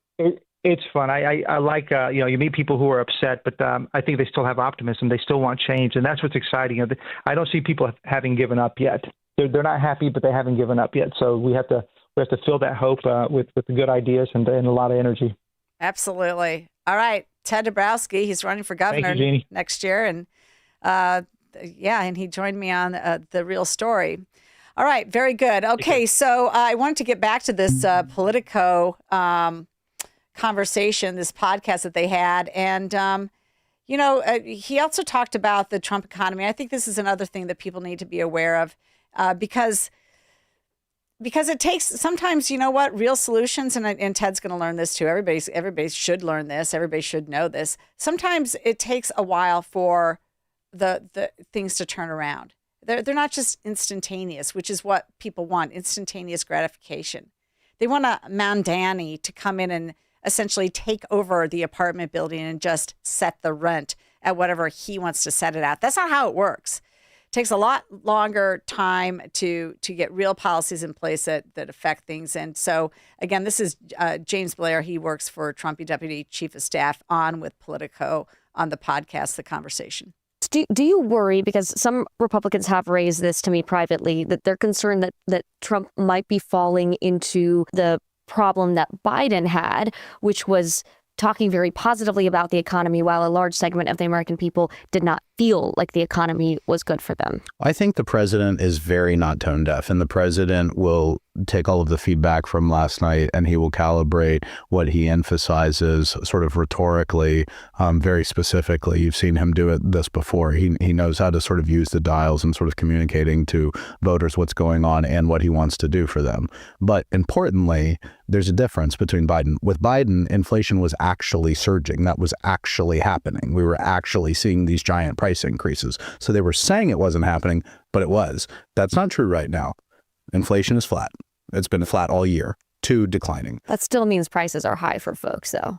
Speaker 7: It's fun. I like, you meet people who are upset, but I think they still have optimism. They still want change, and that's what's exciting. I don't see people having given up yet. They're not happy, but they haven't given up yet. So we have to fill that hope with the good ideas and a lot of energy. Absolutely. All right. Ted Dabrowski, he's running for governor next year. And and he joined me on The Real Story. All right. Very good. Okay. So I wanted to get back to this Politico conversation, this podcast that they had. And, he also talked about the Trump economy. I think this is another thing that people need to be aware of because it takes sometimes, real solutions. And Ted's going to learn this too. Everybody should learn this. Everybody should know this. Sometimes it takes a while for the things to turn around. They're not just instantaneous, which is what people want, instantaneous gratification. They want a Mandani to come in and essentially take over the apartment building and just set the rent at whatever he wants to set it at. That's not how it works. It takes a lot longer time to get real policies in place that affect things. And so, again, this is James Blair. He works for Trump Deputy Chief of Staff on with Politico on the podcast, The Conversation.
Speaker 2: Do you worry, because some Republicans have raised this to me privately, that they're concerned that Trump might be falling into the problem that Biden had, which was talking very positively about the economy while a large segment of the American people did not feel like the economy was good for them?
Speaker 6: I think the president is very not tone deaf, and the president will take all of the feedback from last night and he will calibrate what he emphasizes sort of rhetorically, very specifically. You've seen him do this before. He knows how to sort of use the dials and sort of communicating to voters what's going on and what he wants to do for them. But importantly, there's a difference between Biden. With Biden, inflation was actually surging. That was actually happening. We were actually seeing these giant price increases. So they were saying it wasn't happening, but it was. That's not true right now. Inflation is flat. It's been flat all year to declining.
Speaker 2: That still means prices are high for folks, though.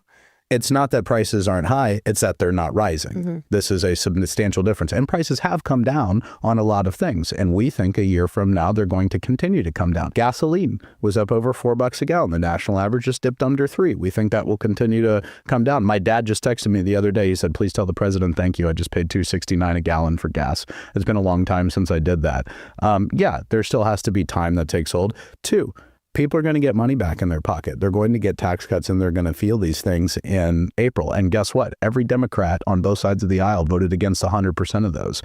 Speaker 6: It's not that prices aren't high, it's that they're not rising. Mm-hmm. This is a substantial difference. And prices have come down on a lot of things. And we think a year from now, they're going to continue to come down. Gasoline was up over $4 a gallon. The national average just dipped under $3. We think that will continue to come down. My dad just texted me the other day. He said, please tell the president, thank you. I just paid $2.69 a gallon for gas. It's been a long time since I did that. There still has to be time that takes hold. 2, people are going to get money back in their pocket. They're going to get tax cuts and they're going to feel these things in April. And guess what? Every Democrat on both sides of the aisle voted against 100% of those.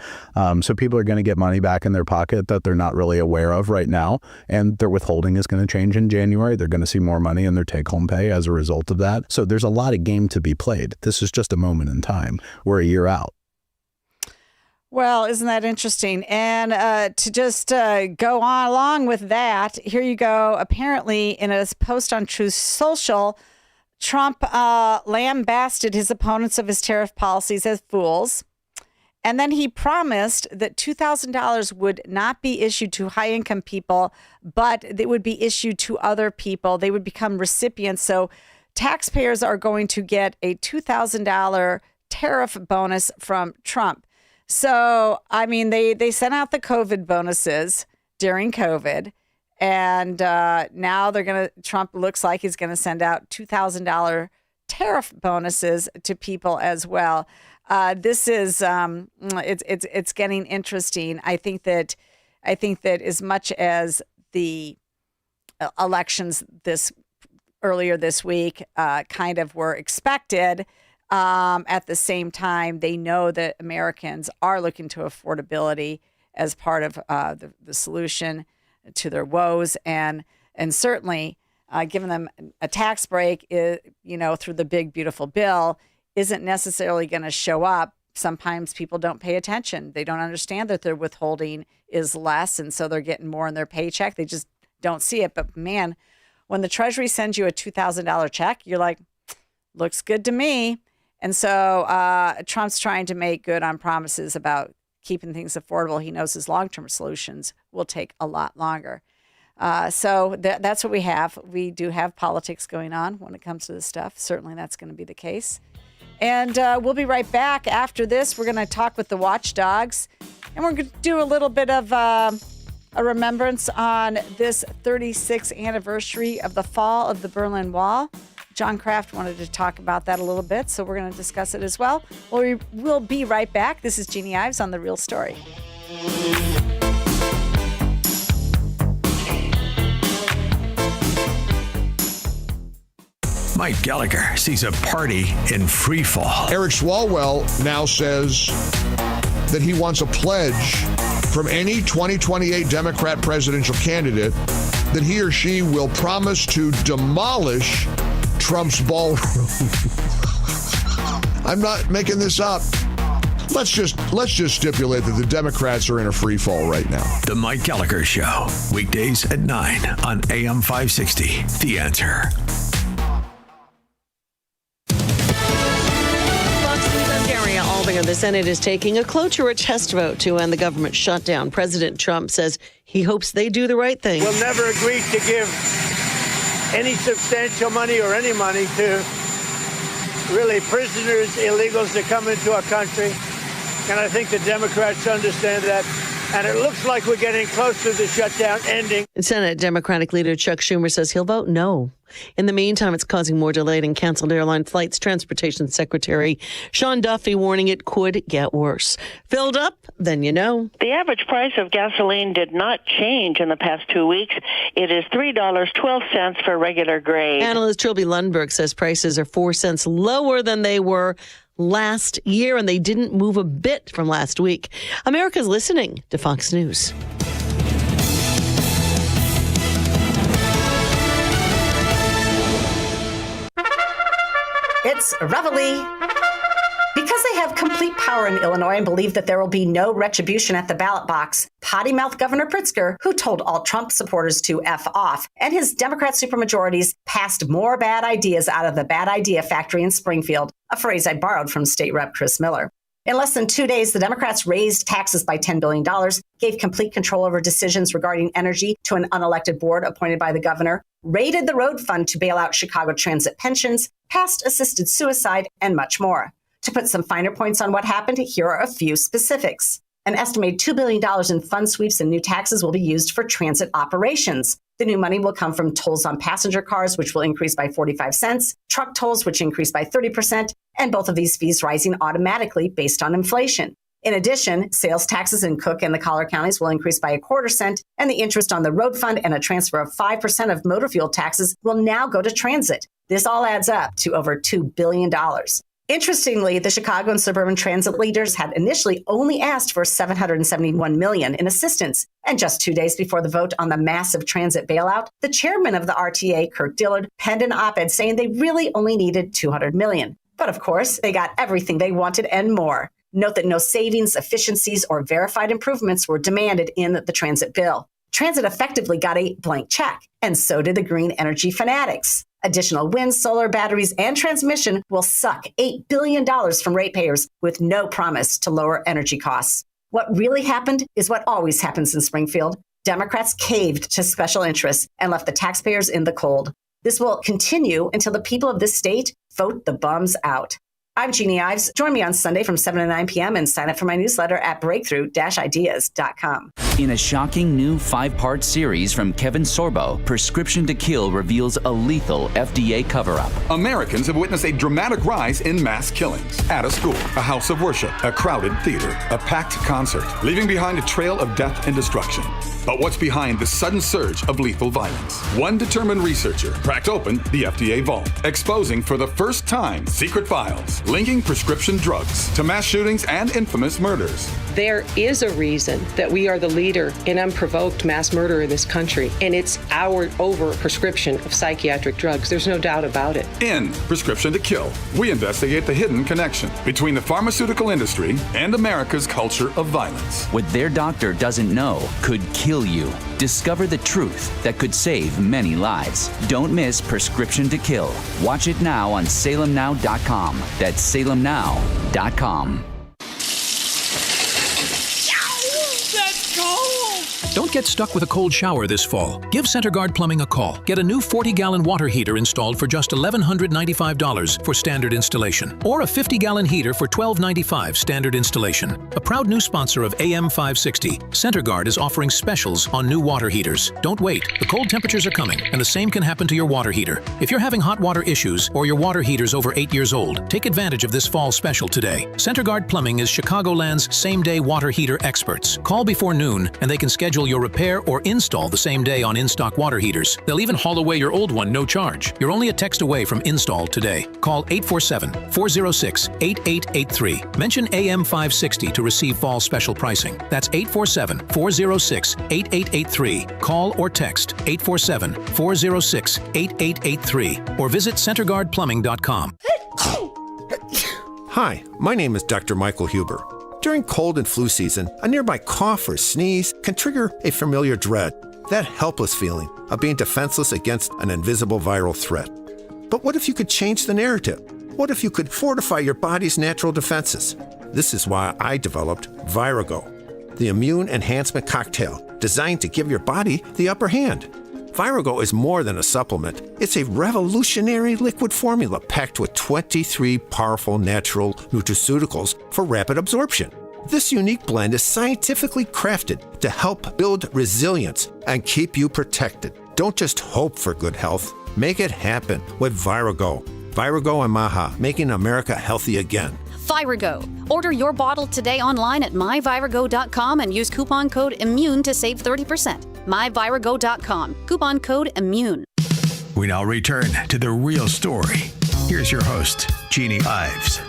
Speaker 6: So people are going to get money back in their pocket that they're not really aware of right now. And their withholding is going to change in January. They're going to see more money in their take-home pay as a result of that. So there's a lot of game to be played. This is just a moment in time. We're a year out.
Speaker 4: Well, isn't that interesting? And to just go on along with that, here you go. Apparently, in a post on Truth Social, Trump lambasted his opponents of his tariff policies as fools. And then he promised that $2,000 would not be issued to high-income people, but it would be issued to other people. They would become recipients. So taxpayers are going to get a $2,000 tariff bonus from Trump. So, I mean, they sent out the COVID bonuses during COVID, and now Trump looks like he's going to send out $2,000 tariff bonuses to people as well. This is it's getting interesting. I think that as much as the elections earlier this week kind of were expected, at the same time, they know that Americans are looking to affordability as part of the solution to their woes, and certainly giving them a tax break, through the big beautiful bill, isn't necessarily going to show up. Sometimes people don't pay attention. They don't understand that their withholding is less, and so they're getting more in their paycheck. They just don't see it. But man, when the Treasury sends you a $2,000 check, you're like, looks good to me. And so Trump's trying to make good on promises about keeping things affordable. He knows his long-term solutions will take a lot longer. So that's what we have. We do have politics going on when it comes to this stuff. Certainly that's going to be the case. And we'll be right back. After this, we're going to talk with the watchdogs. And we're going to do a little bit of a remembrance on this 36th anniversary of the fall of the Berlin Wall. John Kraft wanted to talk about that a little bit, so we're going to discuss it as well. We'll be right back. This is Jeanne Ives on The Real Story.
Speaker 3: Mike Gallagher sees a party in free fall.
Speaker 8: Eric Swalwell now says that he wants a pledge from any 2028 Democrat presidential candidate that he or she will promise to demolish Trump's ballroom. I'm not making this up. Let's just stipulate that the Democrats are in a free fall right now.
Speaker 3: The Mike Gallagher Show, weekdays at 9 on AM 560. The Answer.
Speaker 9: The Senate is taking a cloture test vote to end the government shutdown. President Trump says he hopes they do the right thing.
Speaker 13: We'll never agree to give any substantial money or any money to really prisoners, illegals that come into our country. And I think the Democrats understand that. And it looks like we're getting close to the shutdown ending.
Speaker 9: Senate Democratic leader Chuck Schumer says he'll vote no. In the meantime, it's causing more delayed and canceled airline flights. Transportation Secretary Sean Duffy warning it could get worse. Filled up? Then you know.
Speaker 14: The average price of gasoline did not change in the past 2 weeks. It is $3.12 for regular grade.
Speaker 9: Analyst Trilby Lundberg says prices are 4 cents lower than they were last year, and they didn't move a bit from last week. America's listening to Fox News.
Speaker 20: It's Reveille. Because they have complete power in Illinois and believe that there will be no retribution at the ballot box, potty-mouthed Governor Pritzker, who told all Trump supporters to F off, and his Democrat supermajorities passed more bad ideas out of the bad idea factory in Springfield, a phrase I borrowed from State Rep Chris Miller. In less than 2 days, the Democrats raised taxes by $10 billion, gave complete control over decisions regarding energy to an unelected board appointed by the governor, raided the road fund to bail out Chicago Transit pensions, passed assisted suicide, and much more. To put some finer points on what happened, here are a few specifics. An estimated $2 billion in fund sweeps and new taxes will be used for transit operations. The new money will come from tolls on passenger cars, which will increase by 45 cents, truck tolls, which increase by 30%, and both of these fees rising automatically based on inflation. In addition, sales taxes in Cook and the Collier counties will increase by 1/4 cent, and the interest on the road fund and a transfer of 5% of motor fuel taxes will now go to transit. This all adds up to over $2 billion. Interestingly, the Chicago and suburban transit leaders had initially only asked for $771 million in assistance. And just 2 days before the vote on the massive transit bailout, the chairman of the RTA, Kirk Dillard, penned an op-ed saying they really only needed $200 million. But of course, they got everything they wanted and more. Note that no savings, efficiencies, or verified improvements were demanded in the transit bill. Transit effectively got a blank check, and so did the green energy fanatics. Additional wind, solar, batteries, and transmission will suck $8 billion from ratepayers with no promise to lower energy costs. What really happened is what always happens in Springfield. Democrats caved to special interests and left the taxpayers in the cold. This will continue until the people of this state vote the bums out. I'm Jeanne Ives. Join me on Sunday from 7 to 9 p.m. and sign up for my newsletter at breakthrough-ideas.com.
Speaker 15: In a shocking new 5-part series from Kevin Sorbo, Prescription to Kill reveals a lethal FDA cover-up.
Speaker 16: Americans have witnessed a dramatic rise in mass killings. At a school, a house of worship, a crowded theater, a packed concert, leaving behind a trail of death and destruction. But what's behind the sudden surge of lethal violence? One determined researcher cracked open the FDA vault, exposing for the first time secret files linking prescription drugs to mass shootings and infamous murders.
Speaker 17: There is a reason that we are the leader in unprovoked mass murder in this country, and it's our over-prescription of psychiatric drugs. There's no doubt about it.
Speaker 16: In Prescription to Kill, we investigate the hidden connection between the pharmaceutical industry and America's culture of violence.
Speaker 15: What their doctor doesn't know could kill you. Discover the truth that could save many lives. Don't miss Prescription to Kill. Watch it now on salemnow.com. That's salemnow.com.
Speaker 19: Don't get stuck with a cold shower this fall. Give CenterGuard Plumbing a call. Get a new 40-gallon water heater installed for just $1,195 for standard installation, or a 50-gallon heater for $1,295 standard installation. A proud new sponsor of AM 560, CenterGuard is offering specials on new water heaters. Don't wait. The cold temperatures are coming, and the same can happen to your water heater. If you're having hot water issues or your water heater's over 8 years old, take advantage of this fall special today. CenterGuard Plumbing is Chicagoland's same-day water heater experts. Call before noon, and they can schedule your repair or install the same day on in-stock water heaters. They'll even haul away your old one no charge. You're only a text away from install today. Call 847-406-8883. Mention AM 560 to receive fall special pricing. That's 847-406-8883. Call or text 847-406-8883 or visit CenterGuardPlumbing.com.
Speaker 22: Hi, my name is Dr. Michael Huber. During cold and flu season, a nearby cough or sneeze can trigger a familiar dread, that helpless feeling of being defenseless against an invisible viral threat. But what if you could change the narrative? What if you could fortify your body's natural defenses? This is why I developed Virago, the immune enhancement cocktail designed to give your body the upper hand. Virago is more than a supplement. It's a revolutionary liquid formula packed with 23 powerful natural nutraceuticals for rapid absorption. This unique blend is scientifically crafted to help build resilience and keep you protected. Don't just hope for good health. Make it happen with Virago. Virago and Maha, making America healthy again.
Speaker 23: Virago. Order your bottle today online at myvirago.com and use coupon code IMMUNE to save 30%. myvirago.com. Coupon code IMMUNE.
Speaker 3: We now return to the real story. Here's your host, Jeanne Ives.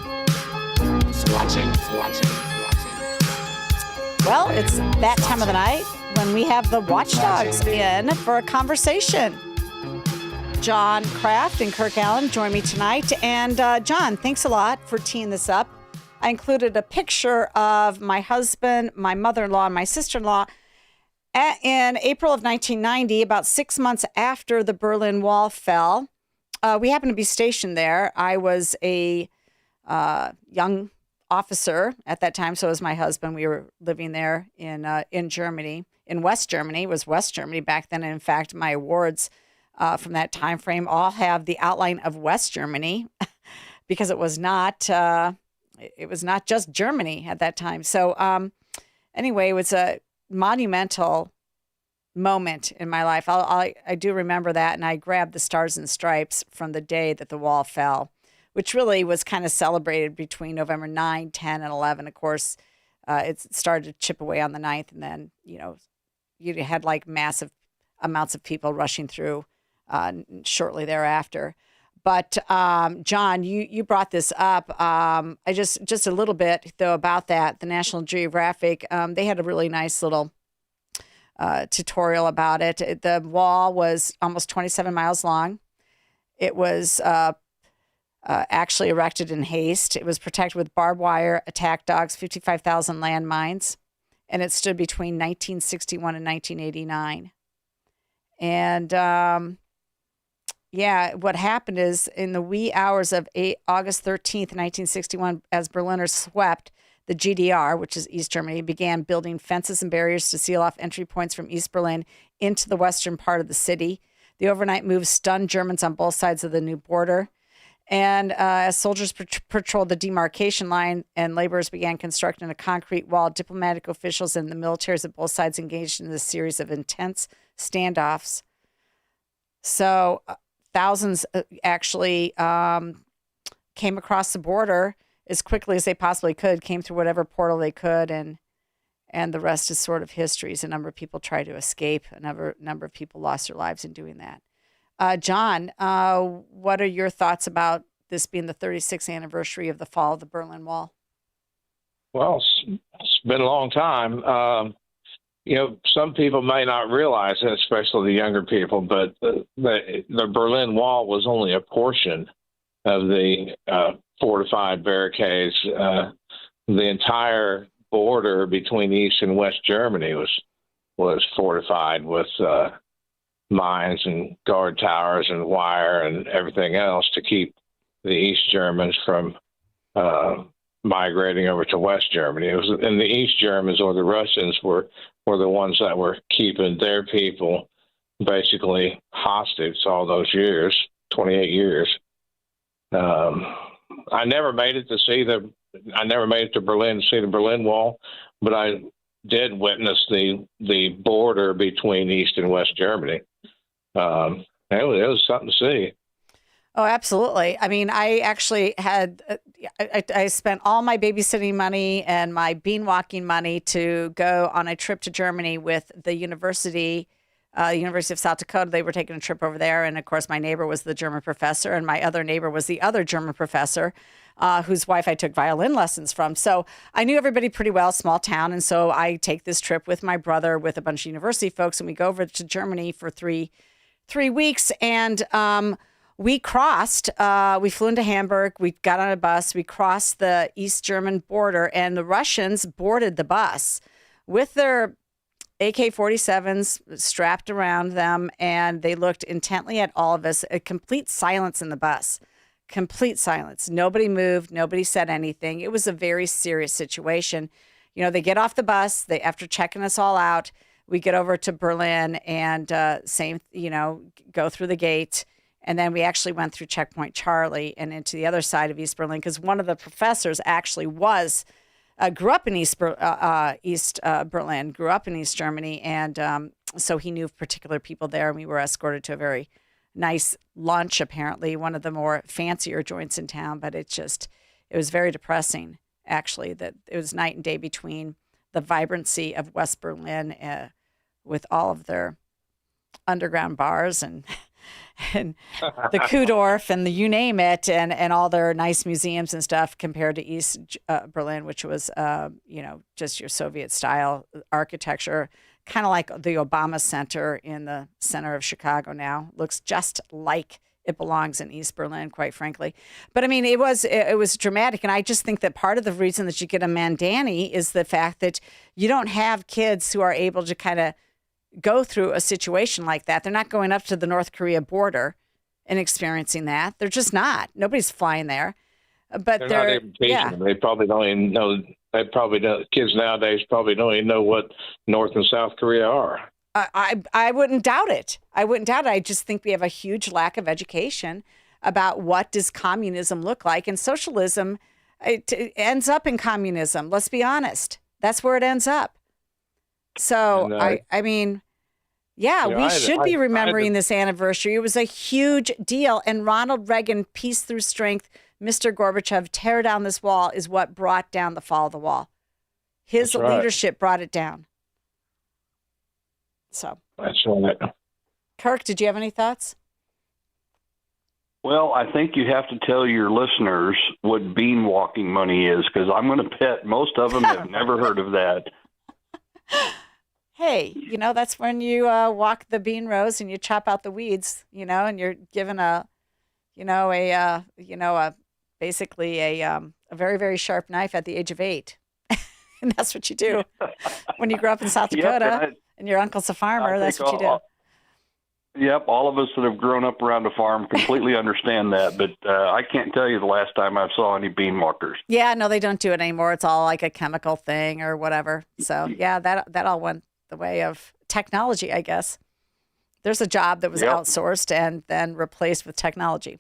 Speaker 4: Well, it's that time of the night when we have the watchdogs in for a conversation. John Kraft and Kirk Allen join me tonight. And John, thanks a lot for teeing this up. I included a picture of my husband, my mother-in-law, and my sister-in-law in April of 1990, about 6 months after the Berlin Wall fell. We happened to be stationed there. I was a young officer at that time, so was my husband. We were living there in Germany, in West Germany. It was West Germany back then. And in fact, my awards from that time frame all have the outline of West Germany because it was not just Germany at that time. So anyway, it was a monumental moment in my life. I do remember that, and I grabbed the Stars and Stripes from the day that the wall fell, which really was kind of celebrated between November 9, 10, and 11. Of course, it started to chip away on the 9th, and then, you had like massive amounts of people rushing through shortly thereafter. But John, you brought this up. I just a little bit though about that. The National Geographic, they had a really nice little tutorial about it. The wall was almost 27 miles long. It was actually erected in haste. It was protected with barbed wire, attack dogs, 55,000 landmines, and it stood between 1961 and 1989. And what happened is in the wee hours of August 13th, 1961, as Berliners swept the GDR, which is East Germany, began building fences and barriers to seal off entry points from East Berlin into the western part of the city. The overnight move stunned Germans on both sides of the new border. And as soldiers patrolled the demarcation line and laborers began constructing a concrete wall, diplomatic officials and the militaries of both sides engaged in a series of intense standoffs. So thousands actually came across the border as quickly as they possibly could, came through whatever portal they could, and the rest is sort of history. As a number of people tried to escape. A number of people lost their lives in doing that. John, what are your thoughts about this being the 36th anniversary of the fall of the Berlin Wall?
Speaker 5: Well, it's been a long time. Some people may not realize it, especially the younger people, but the Berlin Wall was only a portion of the fortified barricades. The entire border between East and West Germany was fortified with mines and guard towers and wire and everything else to keep the East Germans from migrating over to West Germany. And the East Germans, or the Russians, were the ones that were keeping their people basically hostage all those years, 28 years. I never made it to Berlin to see the Berlin Wall, but I did witness the border between East and West Germany. It was something to see.
Speaker 4: Oh, absolutely. I mean, I actually had, I spent all my babysitting money and my bean walking money to go on a trip to Germany with the University of South Dakota. They were taking a trip over there. And of course, my neighbor was the German professor, and my other neighbor was the other German professor, whose wife I took violin lessons from. So I knew everybody pretty well, small town. And so I take this trip with my brother, with a bunch of university folks, and we go over to Germany for three weeks. And we crossed, we flew into Hamburg, we got on a bus, we crossed the East German border, and the Russians boarded the bus with their AK-47s strapped around them, and they looked intently at all of us. A complete silence in the bus. Complete silence. Nobody moved. Nobody said anything. It was a very serious situation. They get off the bus. After checking us all out, we get over to Berlin and go through the gate. And then we actually went through Checkpoint Charlie and into the other side of East Berlin, because one of the professors actually grew up in East Berlin, grew up in East Germany. And so he knew particular people there, and we were escorted to a very nice lunch, apparently one of the more fancier joints in town. But it was very depressing, actually, that it was night and day between the vibrancy of West Berlin with all of their underground bars and the Kuhdorf and the you name it, and all their nice museums and stuff, compared to East Berlin, which was just your Soviet style architecture, kind of like the Obama Center in the center of Chicago now. Looks just like it belongs in East Berlin, quite frankly. But I mean, it was dramatic, and I just think that part of the reason that you get a Mandani is the fact that you don't have kids who are able to kind of go through a situation like that. They're not going up to the North Korea border and experiencing that. They're just not. Nobody's flying there. But
Speaker 5: they're not even teaching them. They probably don't even know. Kids nowadays probably don't even know what North and South Korea are.
Speaker 4: I wouldn't doubt it. I just think we have a huge lack of education about what does communism look like. And socialism, it ends up in communism. Let's be honest. That's where it ends up. So, I mean, we should be remembering this anniversary. It was a huge deal. And Ronald Reagan, peace through strength, Mr. Gorbachev, tear down this wall, is what brought down the fall of the wall. His leadership brought it down. So
Speaker 5: that's right.
Speaker 4: Kirk, did you have any thoughts?
Speaker 18: Well, I think you have to tell your listeners what bean walking money is, because I'm going to bet most of them have never heard of that.
Speaker 4: Hey, that's when you walk the bean rows and you chop out the weeds, and you're given basically a very, very sharp knife at the age of 8. And that's what you do when you grow up in South Dakota and your uncle's a farmer. That's what you do.
Speaker 18: Yep, all of us that have grown up around a farm completely understand that, but I can't tell you the last time I saw any bean walkers.
Speaker 4: Yeah, no, they don't do it anymore. It's all like a chemical thing or whatever. So, yeah, that all went the way of technology, I guess. There's a job that was outsourced and then replaced with technology.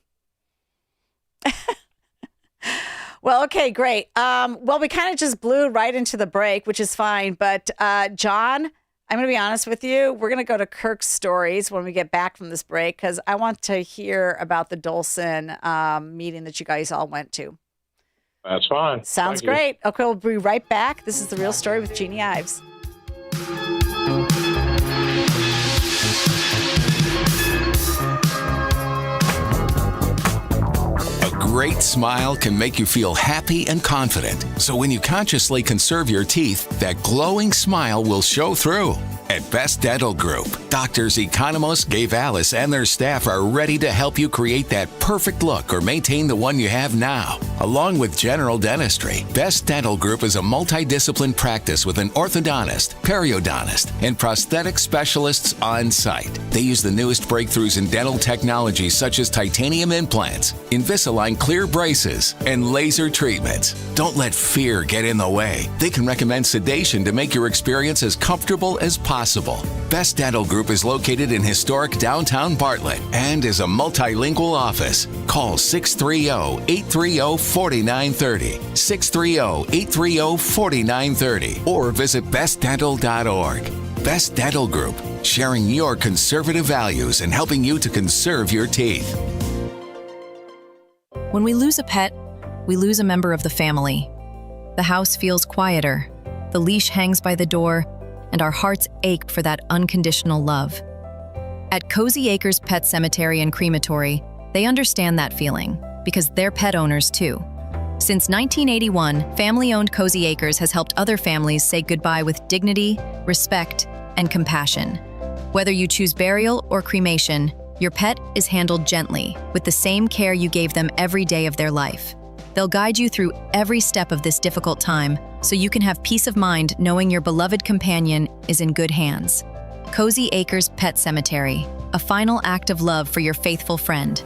Speaker 4: Well, okay, great. Well, we kind of just blew right into the break, which is fine. But John, I'm going to be honest with you. We're going to go to Kirk's stories when we get back from this break because I want to hear about the Dolson meeting that you guys all went to.
Speaker 5: That's fine.
Speaker 4: Sounds
Speaker 5: Thank you.
Speaker 4: great. Okay, we'll be right back. This is The Real Story with Jeanne Ives.
Speaker 1: Great smile can make you feel happy and confident. So when you consciously conserve your teeth, that glowing smile will show through. At Best Dental Group, doctors Economos, Gavalis, and their staff are ready to help you create that perfect look or maintain the one you have now. Along with general dentistry, Best Dental Group is a multidiscipline practice with an orthodontist, periodontist, and prosthetic specialists on site. They use the newest breakthroughs in dental technology such as titanium implants, Invisalign clear braces, and laser treatments. Don't let fear get in the way. They can recommend sedation to make your experience as comfortable as possible. Best Dental Group is located in historic downtown Bartlett and is a multilingual office. Call 630-830-4930, 630-830-4930, or visit bestdental.org. Best Dental Group, sharing your conservative values and helping you to conserve your teeth.
Speaker 11: When we lose a pet, we lose a member of the family. The house feels quieter, the leash hangs by the door, and our hearts ache for that unconditional love. At Cozy Acres Pet Cemetery and Crematory, they understand that feeling because they're pet owners too. Since 1981, family-owned Cozy Acres has helped other families say goodbye with dignity, respect, and compassion. Whether you choose burial or cremation, your pet is handled gently with the same care you gave them every day of their life. They'll guide you through every step of this difficult time so you can have peace of mind knowing your beloved companion is in good hands. Cozy Acres Pet Cemetery, a final act of love for your faithful friend.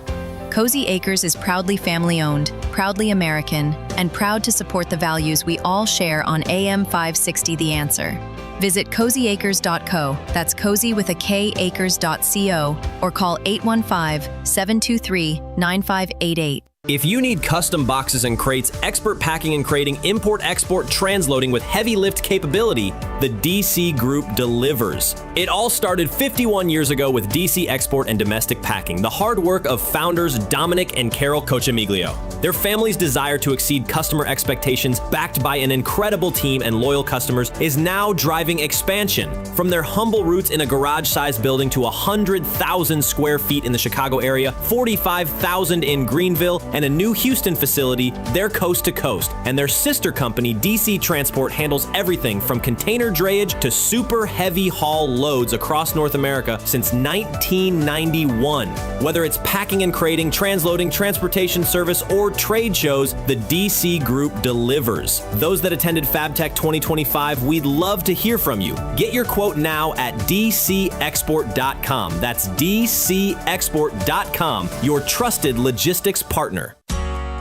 Speaker 11: Cozy Acres is proudly family-owned, proudly American, and proud to support the values we all share on AM 560 The Answer. Visit cozyacres.co, that's cozy with a K, acres.co, or call 815-723-9588.
Speaker 21: If you need custom boxes and crates, expert packing and crating, import-export transloading with heavy lift capability, the DC Group delivers. It all started 51 years ago with DC Export and Domestic Packing, the hard work of founders Dominic and Carol Cochamiglio. Their family's desire to exceed customer expectations, backed by an incredible team and loyal customers, is now driving expansion. From their humble roots in a garage-sized building to 100,000 square feet in the Chicago area, 45,000 in Greenville, and a new Houston facility, they're coast to coast. And their sister company, DC Transport, handles everything from container drayage to super heavy haul loads across North America since 1991. Whether it's packing and crating, transloading, transportation service, or trade shows, the DC Group delivers. Those that attended FabTech 2025, we'd love to hear from you. Get your quote now at dcexport.com. That's dcexport.com, your trusted logistics partner.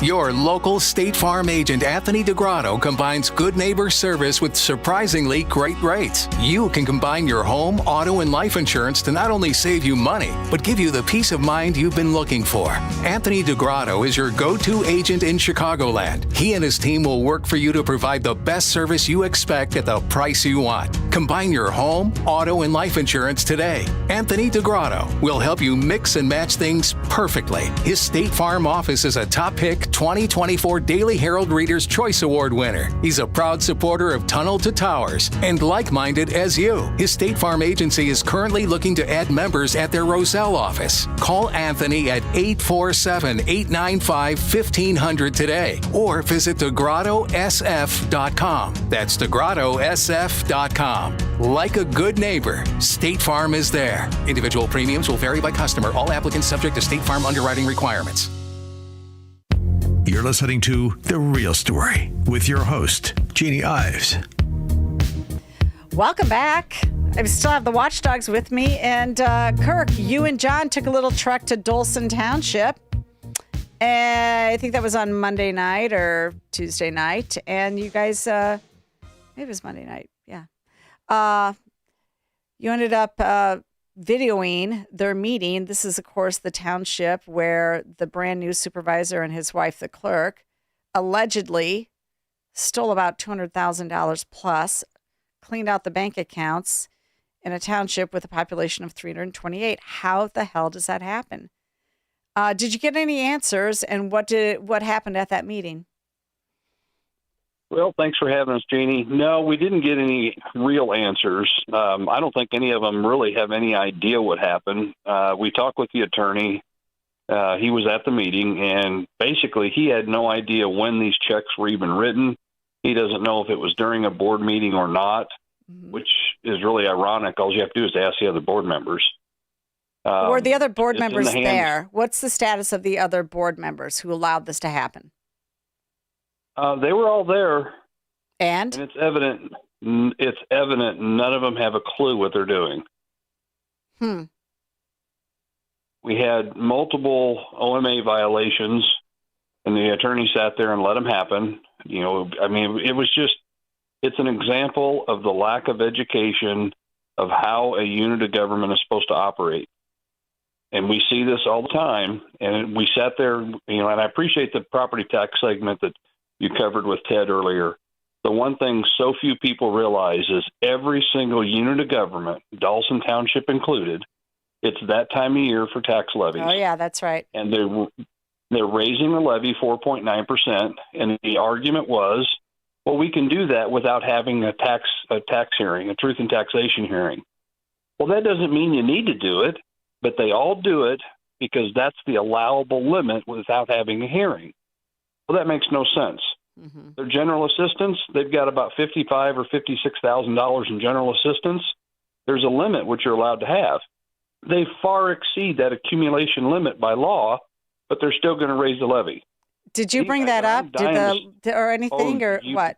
Speaker 1: Your local State Farm agent, Anthony DeGrotto, combines good neighbor service with surprisingly great rates. You can combine your home, auto, and life insurance to not only save you money, but give you the peace of mind you've been looking for. Anthony DeGrotto is your go-to agent in Chicagoland. He and his team will work for you to provide the best service you expect at the price you want. Combine your home, auto, and life insurance today. Anthony DeGrotto will help you mix and match things perfectly. His State Farm office is a top pick 2024 Daily Herald Reader's Choice Award winner. He's a proud supporter of Tunnel to Towers and like-minded as you. His State Farm agency is currently looking to add members at their Roselle office. Call Anthony at 847-895-1500 today or visit DeGrottoSF.com. That's DeGrottoSF.com. Like a good neighbor, State Farm is there. Individual premiums will vary by customer. All applicants subject to State Farm underwriting requirements.
Speaker 3: You're listening to The Real Story with your host, Jeanne Ives.
Speaker 4: Welcome back. I still have the watchdogs with me. And Kirk, you and John took a little trek to Dolson Township. And I think that was on Monday night or Tuesday night. And you guys, maybe it was Monday night. Yeah. You ended up videoing their meeting. This is, of course, the township where the brand new supervisor and his wife, the clerk, allegedly stole about $200,000 plus, cleaned out the bank accounts in a township with a population of 328. How the hell does that happen? Did you get any answers, and what happened at that meeting?
Speaker 18: Well, thanks for having us, Jeannie. No, we didn't get any real answers. I don't think any of them really have any idea what happened. We talked with the attorney. He was at the meeting, and basically he had no idea when these checks were even written. He doesn't know if it was during a board meeting or not, which is really ironic. All you have to do is ask the other board members.
Speaker 4: Were the other board members there? What's the status of the other board members who allowed this to happen?
Speaker 18: They were all there,
Speaker 4: and
Speaker 18: it's evident. None of them have a clue what they're doing. We had multiple OMA violations, and the attorney sat there and let them happen. It's an example of the lack of education of how a unit of government is supposed to operate. And we see this all the time. And we sat there, and I appreciate the property tax segment that you covered with Ted earlier. The one thing so few people realize is every single unit of government, Dawson Township included, it's that time of year for tax levies.
Speaker 4: Oh, yeah, that's right.
Speaker 18: And they're raising the levy 4.9%. And the argument was, well, we can do that without having a tax hearing, a truth and taxation hearing. Well, that doesn't mean you need to do it, but they all do it because that's the allowable limit without having a hearing. Well, that makes no sense. Their general assistance, they've got about $55,000 or $56,000 in general assistance. There's a limit which you're allowed to have. They far exceed that accumulation limit by law, but they're still going to raise the levy.
Speaker 4: Did you bring that up? Or anything, what?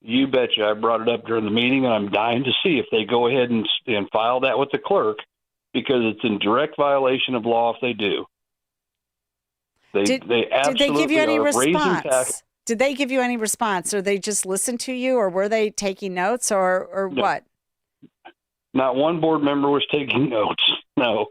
Speaker 18: You betcha. I brought it up during the meeting, and I'm dying to see if they go ahead and file that with the clerk, because it's in direct violation of law if they do. Did they
Speaker 4: give you any response? Did they give you any response, or they just listened to you, or were they taking notes, or
Speaker 18: No.
Speaker 4: what?
Speaker 18: Not one board member was taking notes. No.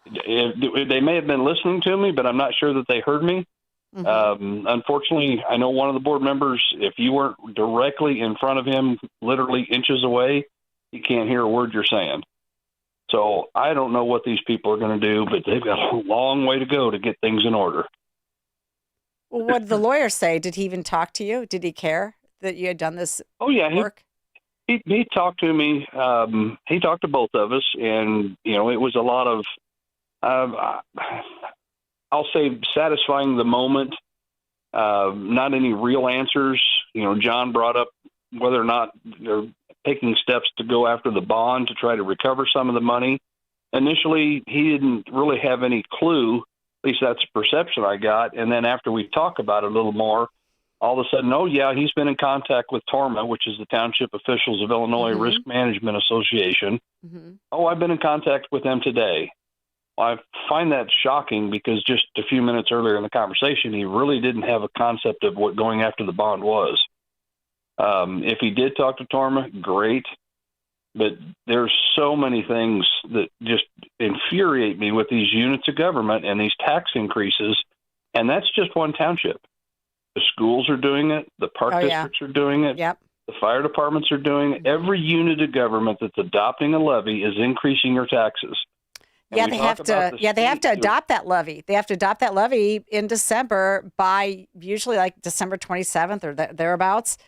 Speaker 18: They may have been listening to me, but I'm not sure that they heard me. Unfortunately, I know one of the board members, if you weren't directly in front of him, literally inches away, he can't hear a word you're saying. So I don't know what these people are going to do, but they've got a long way to go to get things in order.
Speaker 4: Well, what did the lawyer say? Did he even talk to you? Did he care that you had done this work?
Speaker 18: He talked to me. He talked to both of us, and, it was a lot of, I'll say, satisfying the moment. Not any real answers. John brought up whether or not they're taking steps to go after the bond to try to recover some of the money. Initially, he didn't really have any clue. At least that's the perception I got. And then after we talk about it a little more, all of a sudden, oh, yeah, he's been in contact with TORMA, which is the Township Officials of Illinois Risk Management Association. Oh, I've been in contact with them today. Well, I find that shocking because just a few minutes earlier in the conversation, he really didn't have a concept of what going after the bond was. If he did talk to TORMA, great. But there's so many things that just infuriate me with these units of government and these tax increases. And that's just one township. The schools are doing it. The park districts are doing it. The fire departments are doing it. Every unit of government that's adopting a levy is increasing your taxes.
Speaker 4: They have to adopt that levy. They have to adopt that levy in December by usually like December 27th or thereabouts.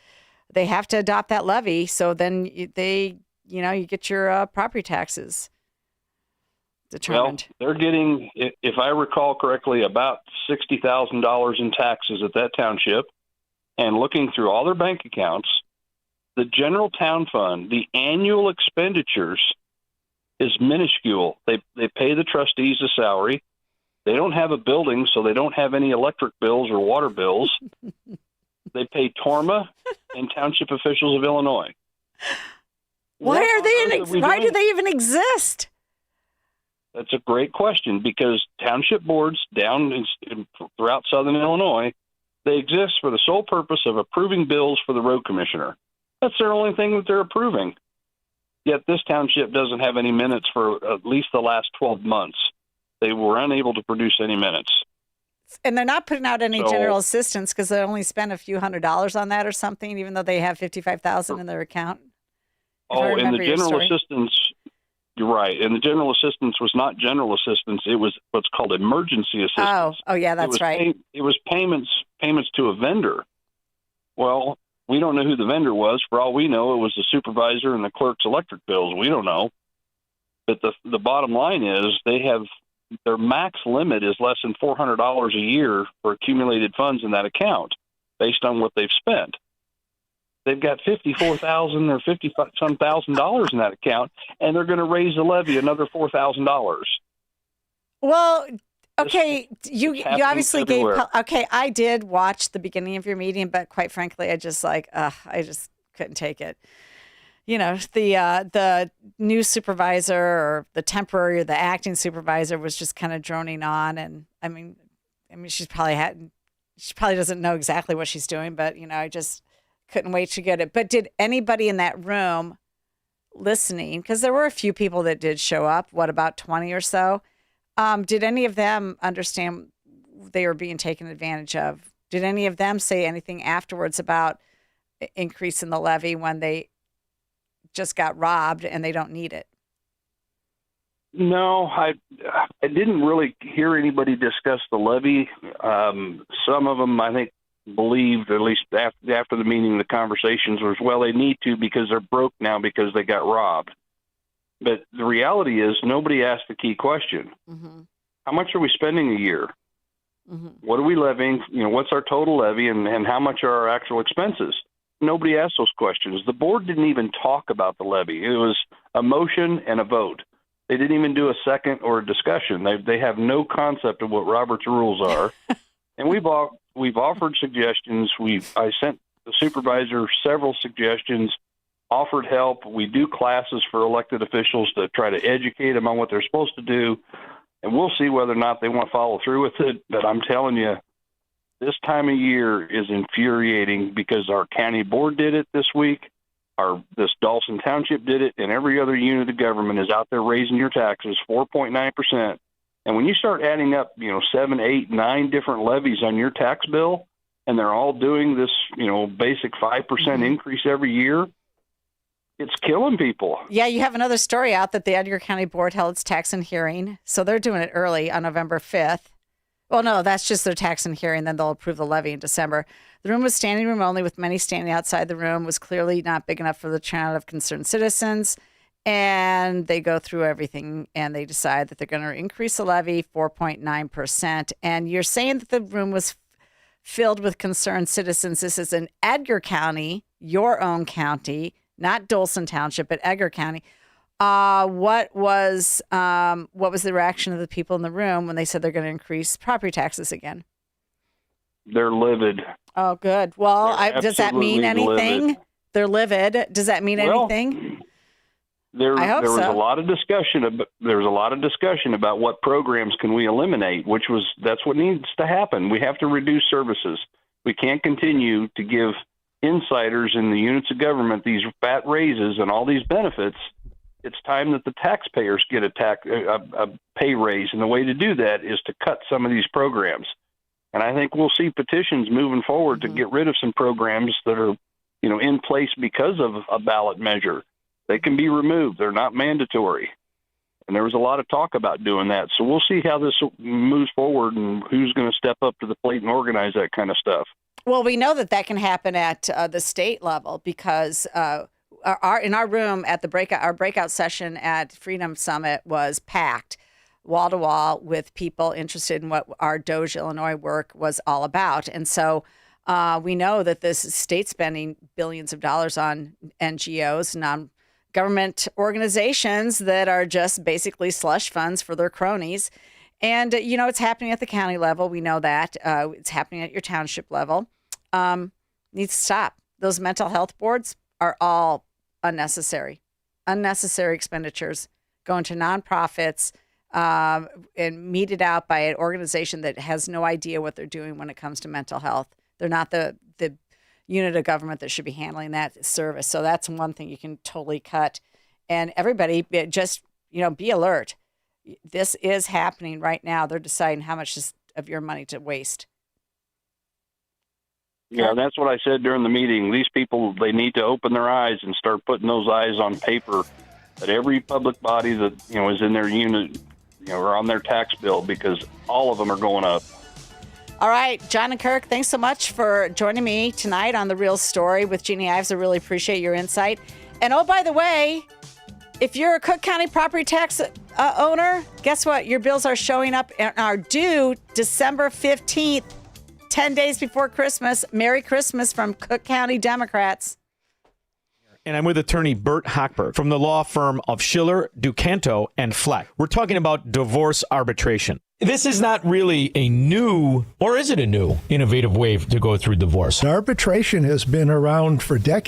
Speaker 4: They have to adopt that levy. So then you get your property taxes determined.
Speaker 18: Well, they're getting, if I recall correctly, about $60,000 in taxes at that township. And looking through all their bank accounts, the general town fund, the annual expenditures is minuscule. They pay the trustees a salary. They don't have a building, so they don't have any electric bills or water bills. They pay TORMA and Township Officials of Illinois.
Speaker 4: Why do they even exist?
Speaker 18: That's a great question, because township boards down throughout southern Illinois, they exist for the sole purpose of approving bills for the road commissioner. That's their only thing that they're approving. Yet this township doesn't have any minutes for at least the last 12 months. They were unable to produce any minutes.
Speaker 4: And they're not putting out any general assistance because they only spent a few $100s on that or something, even though they have $55,000 in their account.
Speaker 18: And the general assistance, you're right. And the general assistance was not general assistance. It was what's called emergency assistance.
Speaker 4: Oh yeah, that's right.
Speaker 18: It was payments to a vendor. Well, we don't know who the vendor was. For all we know, it was the supervisor and the clerk's electric bills. We don't know. But the bottom line is their max limit is less than $400 a year for accumulated funds in that account based on what they've spent. They've got $54,000 or $50-some thousand in that account, and they're going to raise the levy another $4,000.
Speaker 4: Well, okay, you obviously
Speaker 18: everywhere.
Speaker 4: Okay, I did watch the beginning of your meeting, but quite frankly, I just couldn't take it. You know, the new supervisor or the temporary or the acting supervisor was just kind of droning on, and I mean, she probably doesn't know exactly what she's doing, but I just couldn't wait to get it. But did anybody in that room listening? Because there were a few people that did show up. What, about 20 or so? Did any of them understand they were being taken advantage of? Did any of them say anything afterwards about increasing the levy when they just got robbed and they don't need it?
Speaker 18: No, I didn't really hear anybody discuss the levy. Some of them, I think, believed, at least after the meeting, the conversations was, well, they need to because they're broke now because they got robbed. But the reality is nobody asked the key question.
Speaker 4: Mm-hmm.
Speaker 18: How much are we spending a year?
Speaker 4: Mm-hmm.
Speaker 18: What are we levying? What's our total levy and how much are our actual expenses? Nobody asked those questions. The board didn't even talk about the levy. It was a motion and a vote. They didn't even do a second or a discussion. They have no concept of what Robert's rules are. And we've offered suggestions. I sent the supervisor several suggestions, offered help. We do classes for elected officials to try to educate them on what they're supposed to do. And we'll see whether or not they want to follow through with it. But I'm telling you, this time of year is infuriating because our county board did it this week. This Dawson Township did it, and every other unit of government is out there raising your taxes 4.9%. And when you start adding up, 7, 8, 9 different levies on your tax bill, and they're all doing this, basic 5% increase every year, it's killing people.
Speaker 4: Yeah, you have another story out that the Edgar County Board held its tax and hearing. So they're doing it early on November 5th. Well, no, that's just their tax and hearing. Then they'll approve the levy in December. The room was standing room only, with many standing outside the room. Was clearly not big enough for the turnout of concerned citizens. And they go through everything and they decide that they're going to increase the levy 4.9%. And you're saying that the room was filled with concerned citizens. This is in Edgar County, your own county, not Dawson Township, but Edgar County. What was the reaction of the people in the room when they said they're going to increase property taxes again?
Speaker 18: They're livid.
Speaker 4: Oh, good. Well, does that mean anything?
Speaker 18: Livid.
Speaker 4: They're livid. Does that mean anything?
Speaker 18: There was
Speaker 4: so.
Speaker 18: a lot of discussion. There was a lot of discussion about what programs can we eliminate, that's what needs to happen. We have to reduce services. We can't continue to give insiders in the units of government these fat raises and all these benefits. It's time that the taxpayers get a pay raise, and the way to do that is to cut some of these programs. And I think we'll see petitions moving forward to get rid of some programs that are, in place because of a ballot measure. They can be removed. They're not mandatory. And there was a lot of talk about doing that. So we'll see how this moves forward and who's going to step up to the plate and organize that kind of stuff.
Speaker 4: Well, we know that can happen at the state level because in our room at our breakout session at Freedom Summit was packed wall to wall with people interested in what our Doge Illinois work was all about. And so we know that this state spending billions of dollars on NGOs, non-government organizations that are just basically slush funds for their cronies. And, it's happening at the county level. We know that. It's happening at your township level. Needs to stop. Those mental health boards are all unnecessary expenditures going to nonprofits and meted out by an organization that has no idea what they're doing when it comes to mental health. They're not the unit of government that should be handling that service. So that's one thing you can totally cut. And everybody just, be alert. This is happening right now. They're deciding how much of your money to waste.
Speaker 18: Yeah, that's what I said during the meeting. These people, they need to open their eyes and start putting those eyes on paper that every public body that, is in their unit, or on their tax bill, because all of them are going up.
Speaker 4: All right, John and Kirk, thanks so much for joining me tonight on The Real Story with Jeanne Ives. I really appreciate your insight. And oh, by the way, if you're a Cook County property tax owner, guess what? Your bills are showing up and are due December 15th, 10 days before Christmas. Merry Christmas from Cook County Democrats.
Speaker 7: And I'm with attorney Bert Hochberg from the law firm of Schiller, Ducanto, and Fleck. We're talking about divorce arbitration. This is not really a new, or is it a new, innovative way to go through divorce?
Speaker 10: Arbitration has been around for decades.